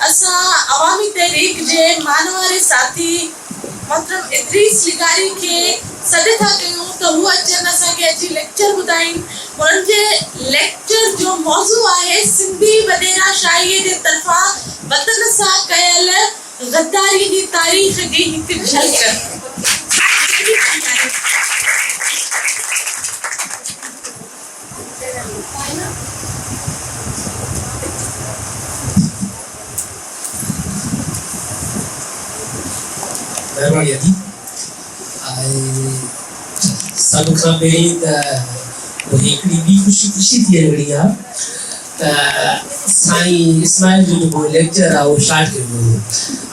असा अवामी तहरीक जे मानवारे साथी मोहतरम इद्रीस लिगारी के सॾु था कयूं त हू अचनि असांखे अची लेक्चर ॿुधाइनि। उन्हनि जे लेक्चर जो मौज़ू आहे सिंधी वॾेरा शाहीअ जे तरफ़ां वतन सां कयल गद्दारी जी तारीख़ जी हिकु झलक। मेहरबानी अदी सब खां पहिरीं त हिकिड़ी ॿी ख़ुशी थी वई आहे त साईं इस्माइल जो जेको लेक्चर आहे उहो स्टार्ट कयो हो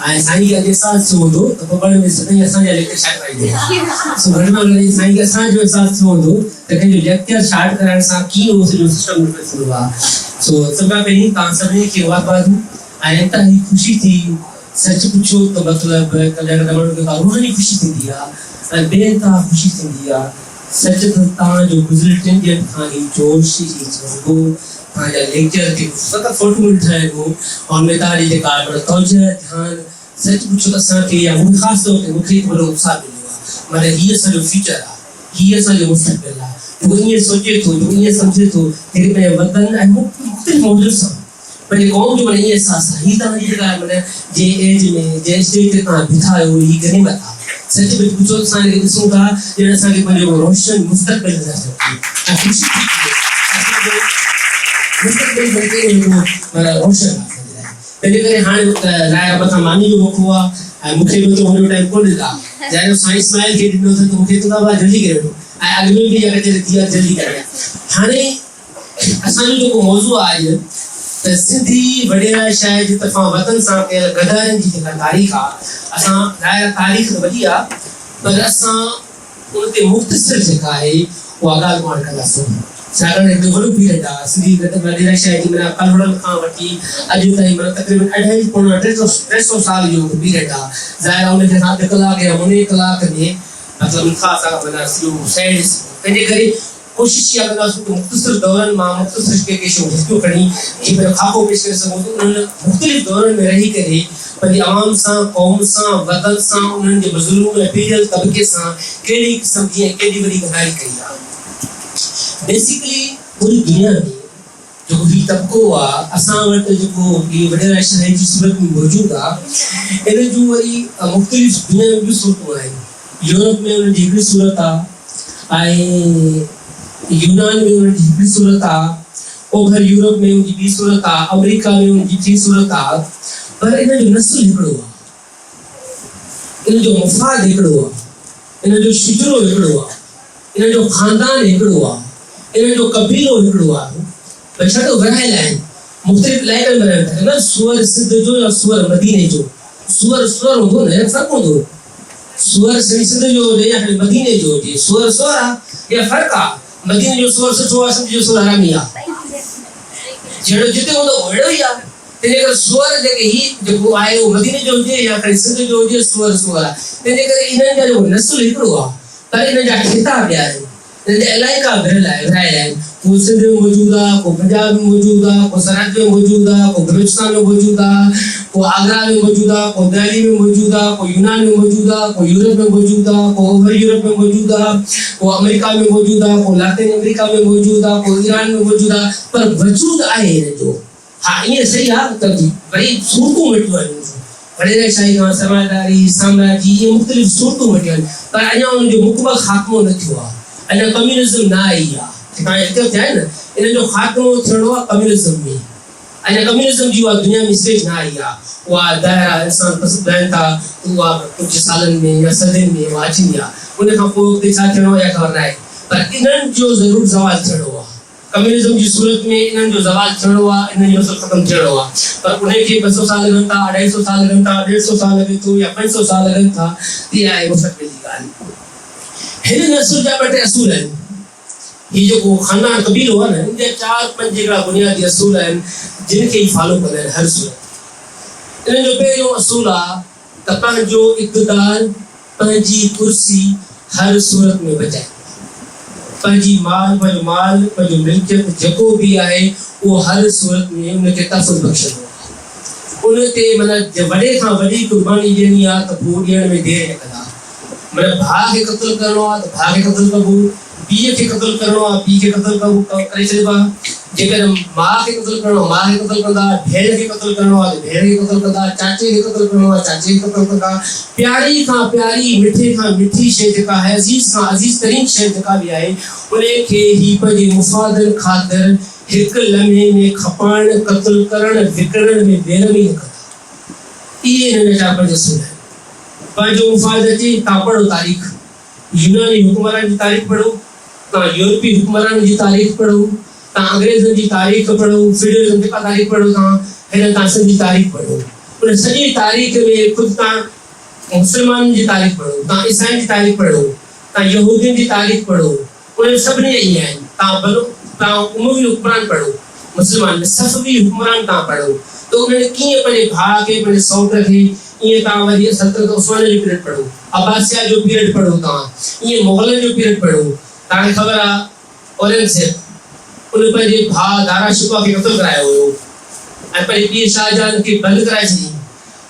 ऐं साईं खे अॼु अहसासु थियो हूंदो त पकड़ में सदाईं असांजा लेक्चर स्टार्ट कराईंदो। सो घटि में घटि साईं खे असांजो अहसासु थियो हूंदो त कंहिंजो लेक्चर स्टार्ट कराइण सां कीअं उहो सॼो सिस्टम थींदो आहे। सो सभ खां पहिरीं तव्हां सभिनी खे वाधायूं ऐं इंतहाई ख़ुशी थी। सच पुछो तो मतलब कल्याण दमन के रूहानी खुशी थींदी आहे ऐं बेइंतहा खुशी थींदी आहे। सच त तव्हांजो गुज़िरियल 3 ॾींहंनि खां ई जोश जी जज़्बो तव्हांजा लेक्चर खे फ़क़ति फोटो ठाहियो हो और में तव्हांजी जेका तवजह ध्यानु सच पुछो त असांखे या मूंखे ख़ासि तौर ते मूंखे वॾो उत्साह मिलियो आहे। माना हीअ असांजो फ्यूचर आहे, हीअ असांजो मुस्तक़बिल आहे। जेको ईअं सोचे थो, जेको ईअं सम्झे थो जेके पंहिंजे वतन ऐं मुख़्तलिफ़ मौज़ूअ सां पंहिंजे क़ौम जो माना ईअं अहसासु आहे। हीअ तव्हांजी जेका माना जे एज में जंहिं स्टेज ते तव्हां बीठा आहियो हीअ गनीमत आहे। सच में पुछो त असांखे ॾिसूं था ॼण असांखे पंहिंजो रोशन मुस्तक़बिल नज़र अचे ऐं ख़ुशी थी थिए मुस्तक़बिल बल्कि माना रोशन आहे। तंहिंजे करे हाणे राय मथां मानी जो मौक़ो आहे ऐं मूंखे बि मुंहिंजो टाइम कोन ॾिनो आहे। जंहिं साईं इस्माइल खे ॾिनो अथनि त मूंखे त बाबा जल्दी करे वठो ऐं अॻु में बि अगरि थी आहे जल्दी करे। हाणे असांजो जेको मौज़ू आहे त सिंधी वॾेरा शाह जी तरफ़ां वतन सां कयल गद्दारनि जी जेका तारीख़ आहे असां राय तारीख़ त वॾी आहे पर असां उन ते मुख़्तसिर जेका आहे उहा ॻाल्हि ॿोड़ कंदासीं। छाकाणि हिकिड़ो वॾो पीरियड आहे सिंधी वॾेरा शाह जी माना कलवड़नि खां वठी अॼु ताईं माना तक़रीबन 250-300 साल जो पीरियड आहे। ज़ाहिर आहे उनखे असां 2 कलाक या 3 कलाक में मतिलबु उनखां असां माना सॼो शइ ॾिसी तंहिंजे करे कोशिश इहा कंदासीं कि मुख़्तसिर दौरनि मां मुख़्तसिर के हिस्सो खणी जीअं पंहिंजो खाको पेश करे सघूं त उन्हनि मुख़्तलिफ़ दौरनि में रही करे पंहिंजी आवाम सां क़ौम सां वतन सां उन्हनि जे मज़लूम ऐं पीड़ियल तबिके सां कहिड़ी क़िस्म जी ऐं केॾी वॾी गद्दारी कई आहे। बेसिकली पूरी दुनिया में जेको हीउ तबिको आहे असां वटि जेको हीउ वॾेरा शाह जी सूरत में मौजूदु आहे इन जूं वरी मुख़्तलिफ़ दुनिया में ॿियूं सूरतूं आहिनि। यूरोप में उन्हनि जी हिकिड़ी सूरत आहे ऐं यूनान में उनकी हिकिड़ी सूरत आहे, ओभर यूरोप में उनकी ॿी सूरत आहे, अमेरिका में उनकी 3 सूरत आहे। पर इन जो नस्ल हिकिड़ो आहे, इन जो मफ़ाद हिकिड़ो आहे, इन जो शिजरो हिकिड़ो आहे, इन जो ख़ानदान हिकिड़ो आहे, इन जो कबीलो हिकिड़ो आहे। पर छा तो विरहायल आहिनि मुख़्तलिफ़ इलाइक़नि में रहनि था न सूअर सिंध जो या सूअर मदीने जो। सूअर हूंदो न फ़र्क़ु हूंदो। सूअर सिंध जो हुजे या मदीने जो हुजे सूअर आहे या फ़र्क़ु आहे। मदीने जो सूअर सुठो आहे, सिंध जो सूअर हरामी आहे। जहिड़ो जिते हूंदो अहिड़ो ई आहे। तंहिंजे करे सूअर जेके हीउ जेको आहे उहो मदीने जो हुजे या सिंध जो हुजे सूअर आहे। तंहिंजे करे इन्हनि जा जेको नस्ल हिकिड़ो आहे पर इन्हनि जा ख़िताब ॿिया आहिनि, इन्हनि जा इलाइक़ा विरहायल आहिनि। को सिंध में मौजूदु आहे, को पंजाब में मौजूदु आहे, को सरहद में मौजूदु आहे, को बलूचिस्तान में मौजूदु आहे, को आगरा में मौजूदु आहे, को दिल्ली में मौजूदु आहे, को यूनान में मौजूदु आहे, को यूरोप में मौजूदु आहे, को ओभर यूरोप में मौजूदु आहे, को अमेरिका में मौजूदु आहे, को लैटिन अमेरिका में मौजूदु आहे, को ईरान में मौजूदु आहे। पर वजूदु आहे हिन जो। हा ईअं सही आहे त वरी सूरतूं मटियूं आहिनि वॾेरा शाही खां समाजदारी साम्राजी इहे मुख़्तलिफ़ सूरतूं मटियूं आहिनि पर अञा उन्हनि जो मुकमल ख़ात्मो न थियो आहे। अञा कम्युनिज़म न आई आहे। तव्हां हिते थिया न इन जो ख़ात्मो थियणो आहे कम्युनिज़म में। अञा कम्युनिज़म जी उहा दुनिया में स्टेज न आई आहे। उहा दायरा इंसान पसंदि रहनि था उहा कुझु सालनि में या सदियुनि में उहा अचंदी आहे। उन खां पोइ उते छा थियणो आहे ख़बर न आहे पर इन्हनि जो ज़रूरु ज़वाल थियणो आहे। कम्युनिज़म जी सूरत में इन्हनि जो ज़वाल थियणो आहे, इन्हनि जो ख़तमु थियणो आहे। पर उनखे 200 साल लॻनि था, 250 साल लॻनि था, 150 साल लॻे थो या 500 साल लॻनि था। इहा आहे मुस्तक़बिल जी ॻाल्हि। हिन नस्ल जा 2 असूल आहिनि। हीउ जेको ख़ानदान कबीलो आहे न इन जा 4-5 हिकिड़ा बुनियादी असूल आहिनि जिन खे ई फॉलो कंदा आहिनि हर सूरत। इन जो पहिरियों असूल आहे त पंहिंजो इक़्तिदार पंहिंजी कुर्सी हर सूरत में बचाए। पंहिंजी पंहिंजो मिल्कियत जेको बि आहे उहो हर सूरत में उनखे तहफ़ुज़ बख़्शंदो आहे। उन ते माना वॾे खां वॾी कुर्बानी ॾियणी आहे त पोइ ॾियण में देरि न कंदा। माना भाउ खे क़त्ल करिणो आहे त भाउ खे क़त्ल कबो, पीउ खे क़त्ल करिणो आहे पीउ खे क़त्ल करे छॾिबो आहे। जेकॾहिं माउ खे क़त्ल करिणो आहे माउ खे क़त्ल कंदा, भेण खे क़त्ल करिणो आहे त भेण खे क़त्ल कंदा, चाचे खे क़त्ल करिणो आहे चाचे खे क़त्ल कंदा। प्यारी खां प्यारी मिठे खां मिठी शइ जेका आहे, अज़ीज़ खां अज़ीज़ तरीन शइ जेका बि आहे, उन खे ही पंहिंजे मुफ़ादनि ख़ातिर हिकु लम्हे में खपाइण, क़त्ल करण, विकिणण में वेर में न कंदा। इहे हिन जा 5 असूल आहिनि। पंहिंजो मुफ़ाद अचे तव्हां पढ़ो तारीख़, यूनानी हुकुमरान जी तारीख़ पढ़ो, तव्हां यूरोपी हुकुमरान जी तारीख़ पढ़ो, तव्हां अंग्रेज़नि जी तारीख़ पढ़ो, फेडरलिज़म जेका तारीख़ पढ़ो, तव्हां सॼी तारीख़ पढ़ो। उन सॼी तारीख़ में ख़ुदि तव्हां मुस्लमाननि जी तारीख़ पढ़ो, तव्हां ईसाइनि जी तारीख़ पढ़ो, तव्हां यहूदियुनि जी तारीख़ पढ़ो, उन सभिनी इहे आहिनि। तव्हां उमवी हुकुमरान पढ़ो, मुस्लमान में सफ़वी हुकुमरान तव्हां पढ़ो, त उन्हनि कीअं पंहिंजे भाउ खे पंहिंजे सौट खे ईअं तव्हां वरी सल्तनत उस्मानिया जो पीरियड पढ़ो, अब्बासिया जो पीरियड पढ़ो, तव्हां ईअं मुग़लनि जो पीरियड पढ़ो। तव्हांखे ख़बर आहे औरंगज़ेब उन पंहिंजे भाउ दारा शिकोह खे क़त्ल करायो हुयो ऐं पंहिंजे पीउ शाहजहान खे बंदि कराए छॾी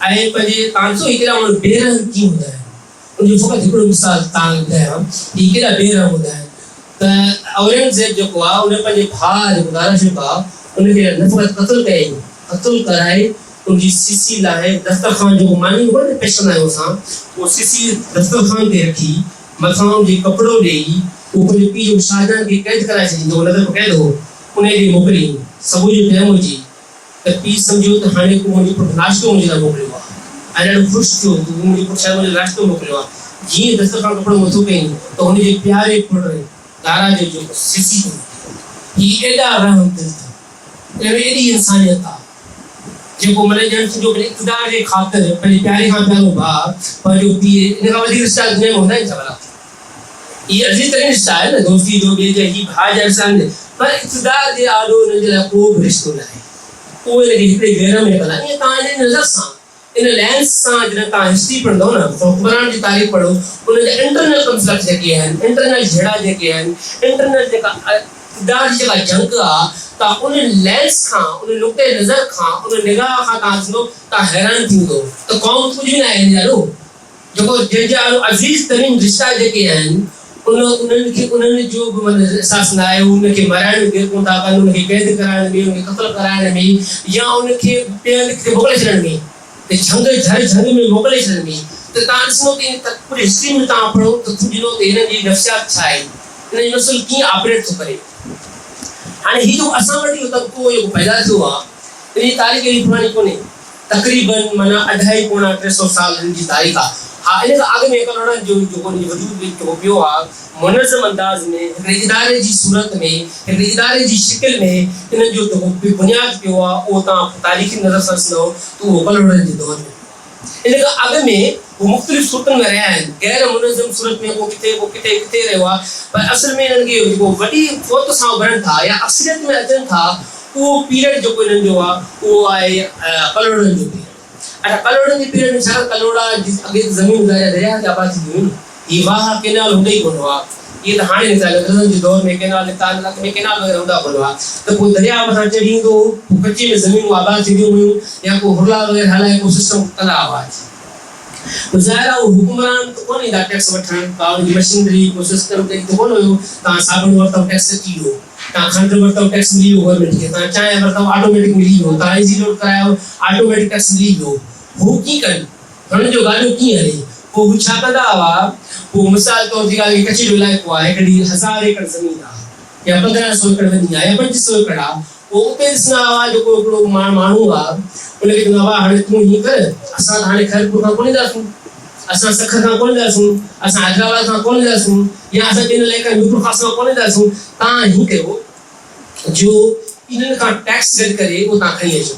ऐं पंहिंजे तव्हां ॾिसो केॾा माण्हू बेरहम कीअं हूंदा आहिनि। उनजो फ़क़ति हिकिड़ो मिसाल तव्हां ॿुधायां ही केॾा बेरहम हूंदा आहिनि। त औरंगज़ेब जेको आहे उन पंहिंजे भाउ जेको दारा शिकोह आहे उनखे न फ़क़ति क़त्ल कयईं, क़त्ल कराए उनजी सीसी लाइ दस्तरखान जेको मानी कोन पेश कंदा आहियूं असां, उहो सीसी दस्तरखान ते रखी मथां उनजी कपिड़ो ॾेई उहो पंहिंजे पीउ शाहजहान खे कैद कराए छॾी, जेको नज़र क़ैद हो उन ॾे मोकिली। सुबुह जो टाइम हुजी त पीउ सम्झो त हाणे को मुंहिंजो पुटु नाश्तो मुंहिंजे लाइ मोकिलियो आहे ऐं ॾाढो ख़ुशि थियो त मुंहिंजो पुटु शायदि मुंहिंजो नाश्तो मोकिलियो आहे। जीअं दस्तरखान कपिड़ो मथो कयईं त हुनजे प्यारे पुटु दारा जो जेको सीसी ही एॾा रहम दिलि अथव, एॾी इंसानियत आहे जेको मन ॼण जो इक़्तिदार जे ख़ातिर पंहिंजे प्यारे खां प्यारो भाउ पंहिंजो पीउ, इन खां वधीक रिश्ता दुनिया में हूंदा आहिनि छा भला? इहे अज़ीज़ तरीन रिश्ता आहे न, दोस्ती जो ॿिए जा ही भाउ जा रिश्ता आहिनि, पर इक़्तिदार जे आॾो हुननि जे लाइ को बि रिश्तो न आहे। उहे हिनखे हिकिड़े घेर में कंदा। ईअं तव्हां इन नज़र सां इन लेंस सां जॾहिं तव्हां हिस्ट्री पढ़ंदव न, हुकुमरान जी तारीख़ पढ़ो, उन जा इंटरनल कॉन्फ्लिक्ट जेके आहिनि, इंटरनल झेड़ा जेके आहिनि, इंटरनल जेका इक़्तिदार जी जेका जंग आहे, तव्हां उन लेंस खां उन नुक़्ते नज़र खां उन निगाह खां तव्हां ॾिसंदो तव्हां हैरान थींदो त क़ौम कुझु न आहे यारो जेको जंहिंजा अज़ीज़ तरीन रिश्ता जेके आहिनि उन्हनि जो बि माना एहसासु न आहे। उनखे मराइण में देरि कोन था कनि, उनखे कैद कराइण में, उनखे क़त्ल कराइण में या उनखे ॿियनि खे मोकिले छॾण में, झंग में मोकिले छॾण में। त तव्हां ॾिसंदो त पूरी हिस्ट्री में तव्हां पढ़ो त ॾिनो त हिननि जी नफ़्सियात छा आहे, हिन जो नस्ल कीअं ऑपरेट थो करे। हाणे ही जो असां वटि इहो तबिको जेको पैदा थियो आहे इन जी तारीख़ एॾी पुराणी कोन्हे, तक़रीबन माना 250-300 साल हिन जी तारीख़ आहे। हा, इन खां अॻु में कलड़नि जो जेको वजूद जेको पियो आहे मुनज़्ज़म अंदाज़ में हिकिड़े इदारे जी सूरत में, हिकिड़े इदारे जी शिकिल में इन्हनि जो जेको बुनियादु पियो आहे उहो तव्हां तारीख़ी नज़र सां ॾिसंदव त उहो कलड़नि जे दौर में। इन खां अॻु में वो मुख़्तलिफ़ सूरतनि में रहिया आहिनि, गैर मुनज़्ज़म सूरत में को किथे रहियो आहे, पर असल में इन्हनि खे जेको वॾी फ़ौत सां उभरनि था या अक्सरियत में अचनि था उहो पीरियड जेको इन्हनि जो आहे उहो आहे कलड़नि जो पीरियड। अच्छा, कलड़नि जे पीरियड में छा कलोड़ा अॻे ज़मीन दरिया ते आबाद थी वियूं, हीउ वाह केनाल हूंदो ई कोन हुआ। इहे त हाणे निकिता अंग्रेज़नि जे दौर में केनाल निकिता, इलाइक़े में केनाल वग़ैरह हूंदा कोन हुआ, त पोइ दरिया मथां चढ़ी ईंदो, कच्चे में ज़मीनूं आबाद थी वियूं हुयूं या को हुरला वग़ैरह हलाए को सिस्टम कंदा हुआ। ज़ाहिर आहे उहो हुकुमरान त कोन ईंदा टैक्स वठणु, का उनजी मशीनरी को सिस्टम त कोन हुयो। तव्हां साबुण वरितव टैक्स अची वियो, तव्हां खंडु वरितव टैक्स मिली वियो गवर्नमेंट खे, तव्हां चांहि वरितव ऑटोमेटिक मिली वियो, तव्हां एसी लोड करायो ऑटोमेटिक टैक्स मिली वियो। हू कीअं कनि, हुननि जो ॻाल्हियूं कीअं हले, पोइ हू छा कंदा हुआ? पोइ मिसाल तौर ते ॻाल्हि कच्छ जो इलाइक़ो आहे, हिकिड़ी 1000 एकड़ ज़मीन आहे या 1500 एकड़ वञी आहे या 2500 एकड़ आहे, पोइ उते ॾिसंदा हुआ जेको हिकिड़ो माण्हू आहे उनखे चवंदा हुआ हाणे तूं हीअं कर, असां त हाणे ख़ैरपुर खां कोन ईंदासीं, असां सख खां कोन ईंदासीं, असां हैदराबाद खां कोन ईंदासीं या असां ॿियनि इलाइक़नि नुपुर ख़ास खां कोन ईंदासीं, तव्हां हीअं कयो जो इन्हनि खां टैक्स गॾु करे उहो तव्हां खणी अचो,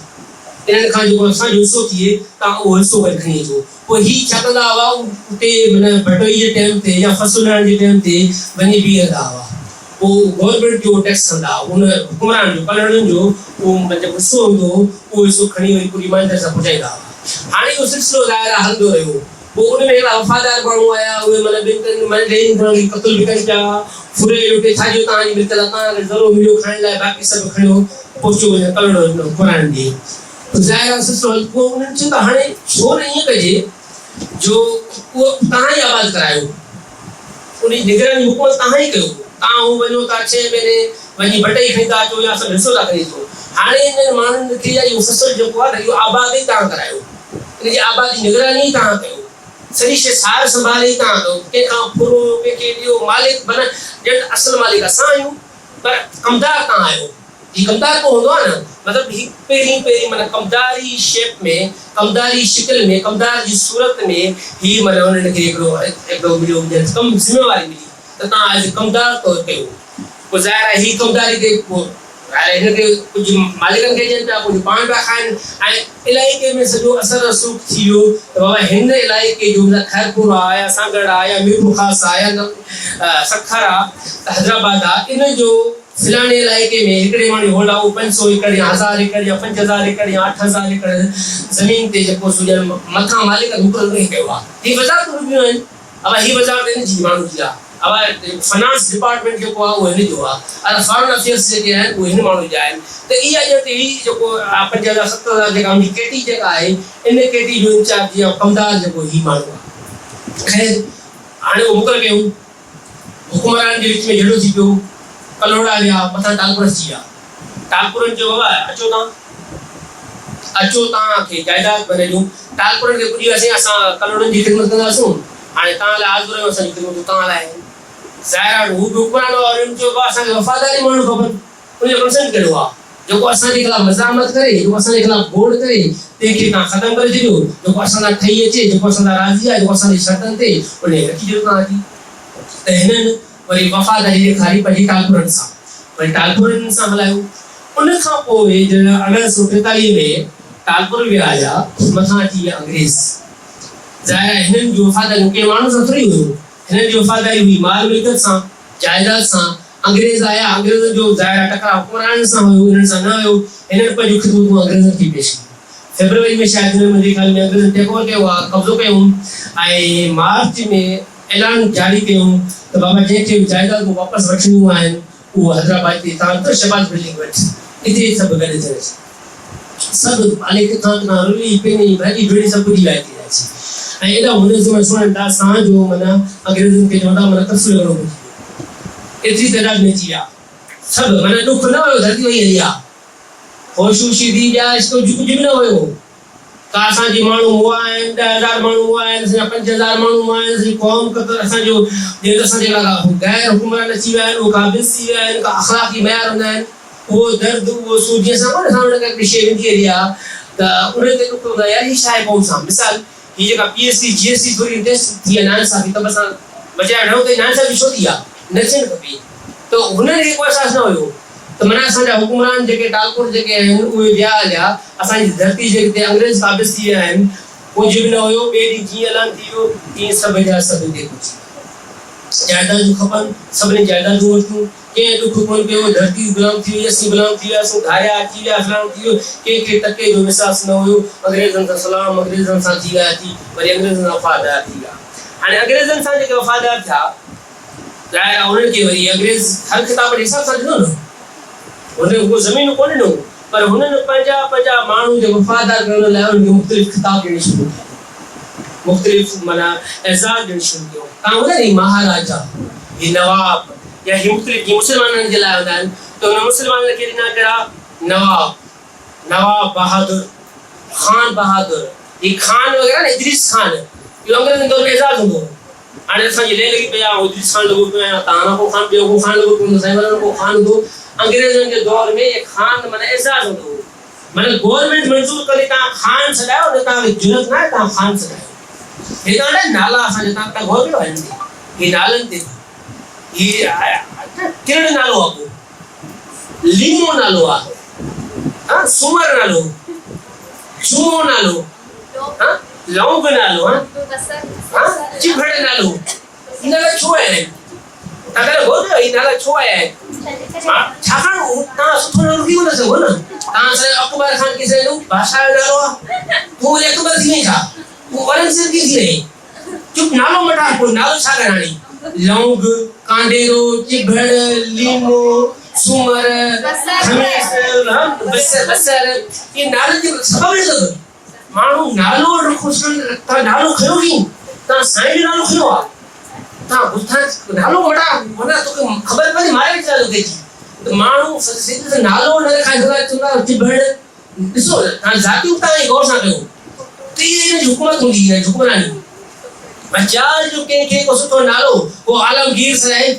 इन्हनि खां जेको असांजो हिसो थिए तव्हां उहो हिसो गॾु खणी अचो। पोइ हीअ छा कंदा हुआ, उते माना भटोई जे टाइम ते या फसल लहण जे टाइम ते वञी बीह रहंदा हुआ, पोइ गवर्नमेंट जो टैक्स कंदा हुआ, उन हुकुमरान जो कलड़नि जो उहो जेको हिसो हूंदो उहो हिसो खणी वरी पूरी ईमानदारी सां पहुचाईंदा हुआ। हाणे इहो सिलसिलो ज़ाहिर आहे हलंदो रहियो। पोइ उन में हिकिड़ा वफ़ादार माण्हू आया, उहे ॿिनि क़त्ल बि कनि पिया, फुरे लुटे छाजो तव्हांजी मिल्कियत आहे, तव्हांखे ज़रो मिलियो खाइण लाइ, बाक़ी सभु खणियो पहुचो वञे कलड़ हुकुमरान ॾे। ज़ाहिर ससुराल को उन्हनि चयो त हाणे छो न ईअं कजे जो उहो तव्हां ई आबाद करायो, उनजी निगरानी हुकूमत तव्हां ई कयो, तव्हां हू वञो था 6 महीने वञी बटई खणी था अचो या सभु हिसो था खणी अचो। हाणे इन्हनि माण्हुनि खे इहो ससुर जेको आहे न इहो आबाद ई तव्हां करायो, इनजी आबादी निगरानी ई तव्हां कयो, सॼी शइ सार संभाले ई तव्हां कयो, कंहिंखां फुरो कंहिंखे ॾियो, मालिक माना ॼण असुल मालिक असां आहियूं पर कमदार तव्हां आहियो। ही कमदार को हूंदो आहे न, मतिलबु ही पहिरीं माना कमदारी शेप में, कमदारी शिकिल में, कमदार जी सूरत में ही माना उन्हनि खे हिकिड़ो मिलियो कमु ज़िम्मेवारी मिली त तव्हां एज़ कमदार तौरु कयो। पोइ ज़ाहिर आहे ही कमदारी ते हिनखे कुझु मालिकनि खे ॾियनि पिया, कुझु पाण पिया खाइनि ऐं इलाइक़े में सॼो असर रसूख़ थी वियो त बाबा हिन इलाइक़े जो खैरपुर आहे या सागड़ आहे या मीरपुर ख़ासि आहे या सखर आहे हैदराबाद आहे, इन जो फिलाने इलाइक़े में हिकिड़े माण्हू होल्ड आहे 500 एकड़ या 1000 एकड़ या 5000 एकड़ या 8000 एकड़ ज़मीन ते जेको सुॼण मथां मालिक मुक़ररु कयो आहे। ही वज़ारतूं रुॻियूं आहिनि। अब ही वज़ारत इन जी माण्हू जी आहे। अब फाइनेंस डिपार्टमेंट जेको आहे उहो हिन जो आहे, असां फॉरेन अफेयर्स जेके आहिनि उहे हिन माण्हू जा आहिनि। त इहा ॼण ही जेको 5000 7000 जेका हुनजी केटी जेका आहे इन केटी जो इंचार्ज या कमदार जेको ही माण्हू आहे। ख़ैर हाणे उहो मुक़ररु कयूं, हुकुमरान जे विच में झेड़ो थी पियो, कलोड़ा विया, मथां टालपुर अची विया। टालपुरनि जो बाबा अचो तव्हांखे जाइदाद भरे ॾियूं। टालपुरनि खे पुॼी वियासीं, असां कलोड़नि जी ख़िदमत कंदासूं, हाणे तव्हां लाइ हाज़िर आहियूं, असांजी ख़िदमत तव्हां लाइ। ज़ाहिर आहे हू बि हुकुमरान और उन्हनि चयो असांखे वफ़ादारी माण्हू खपनि, उनजो कंसर्न कहिड़ो आहे जेको असांजे ख़िलाफ़ मज़ामत करे, जेको असांजे ख़िलाफ़ गोड़ करे, तंहिंखे तव्हां ख़तमु करे छॾियो। जेको असां सां ठही अचे, जेको असां सां राज़ी आहे, जेको असांजी शर्तनि ते उनखे रखी ॾियो तव्हांजी। त हिननि वरी वफ़ादारी ॾेखारी पंहिंजी टालपुरनि सां, वरी टालपुरनि सां हलायो। उन खां पोइ 1843 में टालपुर विया हुया, मथां अची विया अंग्रेज़। ज़ाहिर आहे हिननि जी वफ़ादारी कंहिं माण्हू सां थोरी हुयो, हिननि जी वफ़ादारी हुई माल मिल्कियत सां, जाइदाद सां। अंग्रेज़ आया, अंग्रेज़नि जो ज़ाहिर आहे टकराव हुकुमराननि सां हुयो, हिननि सां न हुयो। हिननि पंहिंजूं ख़िदमतूं अंग्रेज़नि खे पेश कयूं। फरवरी में शायदि हिननि मुंहिंजे ख़्याल में अंग्रेज़नि टेक ओवर कयो आहे, कब्ज़ो कयूं ऐं मार्च में ऐलान जारी कयूं त बाबा जंहिंखे बि जाइदादूं वापसि वठणियूं आहिनि उहो हैदराबाद ते तव्हां शहबाज बिल्डिंग वटि हिते सभु गॾु थियनि। सभु मालिक खां रुली पेनी भाॼी भेड़ी सभु पुॼी विया ऐं एॾा हुन समय सुणनि था जो माना अंग्रेज़नि खे चवंदा माना तफ़सील करणो पवंदो, एतिरी तइदाद में थी विया सभु। माना ॾुख न हुयो, धरती वई हली आहे, होश होशी थी विया, कुझु बि न हुयो। का असांजी माण्हू हुआ आहिनि, 10,000 माण्हू हुआ आहिनि, असांजा 5,000 माण्हू हुआ आहिनि, असांजी क़ौम असांजो असांजे गैर हुकुमरान अची विया आहिनि, उहो क़ाबिज़ थी विया आहिनि, का अख़लाक़ी मयार हूंदा आहिनि, उहो दर्द उहो सूर जीअं असां कोन असां हुन खे हिकिड़ी शइ वेंदी हली आहे त उन ते ॾुख हूंदो आहे यार ही छा आहे क़ौम सां। मिसाल ही जेका PhD GST थोरी टेस्ट थी आहे नाइंसाफ़ी, त असां बचाए न हुते नाइंसाफ़ी छो थी आहे, न थियणु खपे। त हुननि खे को अहसासु न हुयो त माना असांजा हुकुमरान जेके टालपुर जेके आहिनि उहे विया हलिया, असांजी धरती जेके अंग्रेज़ क़ाबिज़ थी विया आहिनि, कुझु बि न हुयो। ॿिए ॾींहुं जीअं ऐलान थी वियो तीअं सभु जा सभु हिते पहुची। जाइदादूं खपनि, सभिनी जाइदादूं वठियूं, कंहिं ॾुख कोन कयो, धरती गुलाम थी वई, असीं गुलाम थी वियासीं, धारिया अची विया, फलाणो थी वियो, कंहिंखे टके जो विश्वास न हुयो। अंग्रेज़नि सां सलाम, अंग्रेज़नि सां थी विया थी, वरी अंग्रेज़नि सां वफ़ादार थी विया। हाणे अंग्रेज़नि सां जेके वफ़ादार थिया, ज़ाहिर आहे उन्हनि खे वरी अंग्रेज़ हर ख़िताब जे हिसाब सां ॾिनो न, हुननि को ज़मीन कोन ॾिनो, पर हुननि पंहिंजा माण्हू जे वफ़ादार करण लाइ उन्हनि खे मुख़्तलिफ़ ख़िताब ॾियणी शुरू कया, मुख़्तलिफ़ माना एज़ाज़ ॾियणु शुरू कयो। तव्हां ॿुधायो नी महाराजा, ही नवाब या ही मुख़्तलिफ़ जीअं मुस्लमाननि जे लाइ हूंदा आहिनि त हुन मुस्लमाननि खे ॾिना कहिड़ा नवाब, नवाब बहादुर, ख़ान बहादुर, ही ख़ान वग़ैरह न इदरीस ख़ान, इहो अंग्रेज़नि दौर में एज़ाज़ हूंदो हो। हाणे असांजी ले लॻी पई आहे, इदरीस ख़ान लॻो पियो आहे, तव्हां को ख़ान, ॿियो को ख़ान लॻो पियो, साईं वारनि को ख़ान हूंदो। अंग्रेज़नि जे दौर में ये ख़ान माना एज़ाज़ हूंदो हो, माना गवर्नमेंट मंज़ूर करे तव्हां ख़ान सॾायो न, तव्हांखे जुरत न आहे तव्हां ख़ान सॾायो। हे ॾाढा नाला असांजा तव्हां गौर कयो आहिनि, ही नालनि ते ही किरण नालो आहे, लीमो नालो आहे, हाँ सुमर नालो, चूमो नालो, हाँ लौंग नालो, हाँ चिभड़ नालो, नाला छो आहिनि? तव्हां गौर कयो ही नाला छो आया आहिनि? छाकाणि तव्हां सुठो नालो थी कोन सघो न। तव्हां असांजो अकबर ख़ान खे चयो बादशाह जो नालो आहे, तूं वरी अकबर थी वई छा, तूं औरंगज़ेब थी वई, चुप नालो मटा, कोई नालो छा कराणी? लौंग, कांडेरो, चिभड़, लीमो, सूमर खमीस बसर ये नाले जो सबब लॻो माण्हू नालो रखो तव्हां नालो खयो नी तव्हां साईं जो नालो खयो आहे तव्हां ॿुधां नालो वॾा माना तोखे ख़बर पवंदी मारे छा लॻे थी त माण्हू सिंध ते नालो न रखाए सघंदा चवंदा अची भेण ॾिसो तव्हां ज़ातियूं तव्हां गौर सां कयो त इहा हिन जी हुकूमत हूंदी आहे हुकमरानी बचार जो कंहिंखे को सुठो नालो को आलमगीर सराए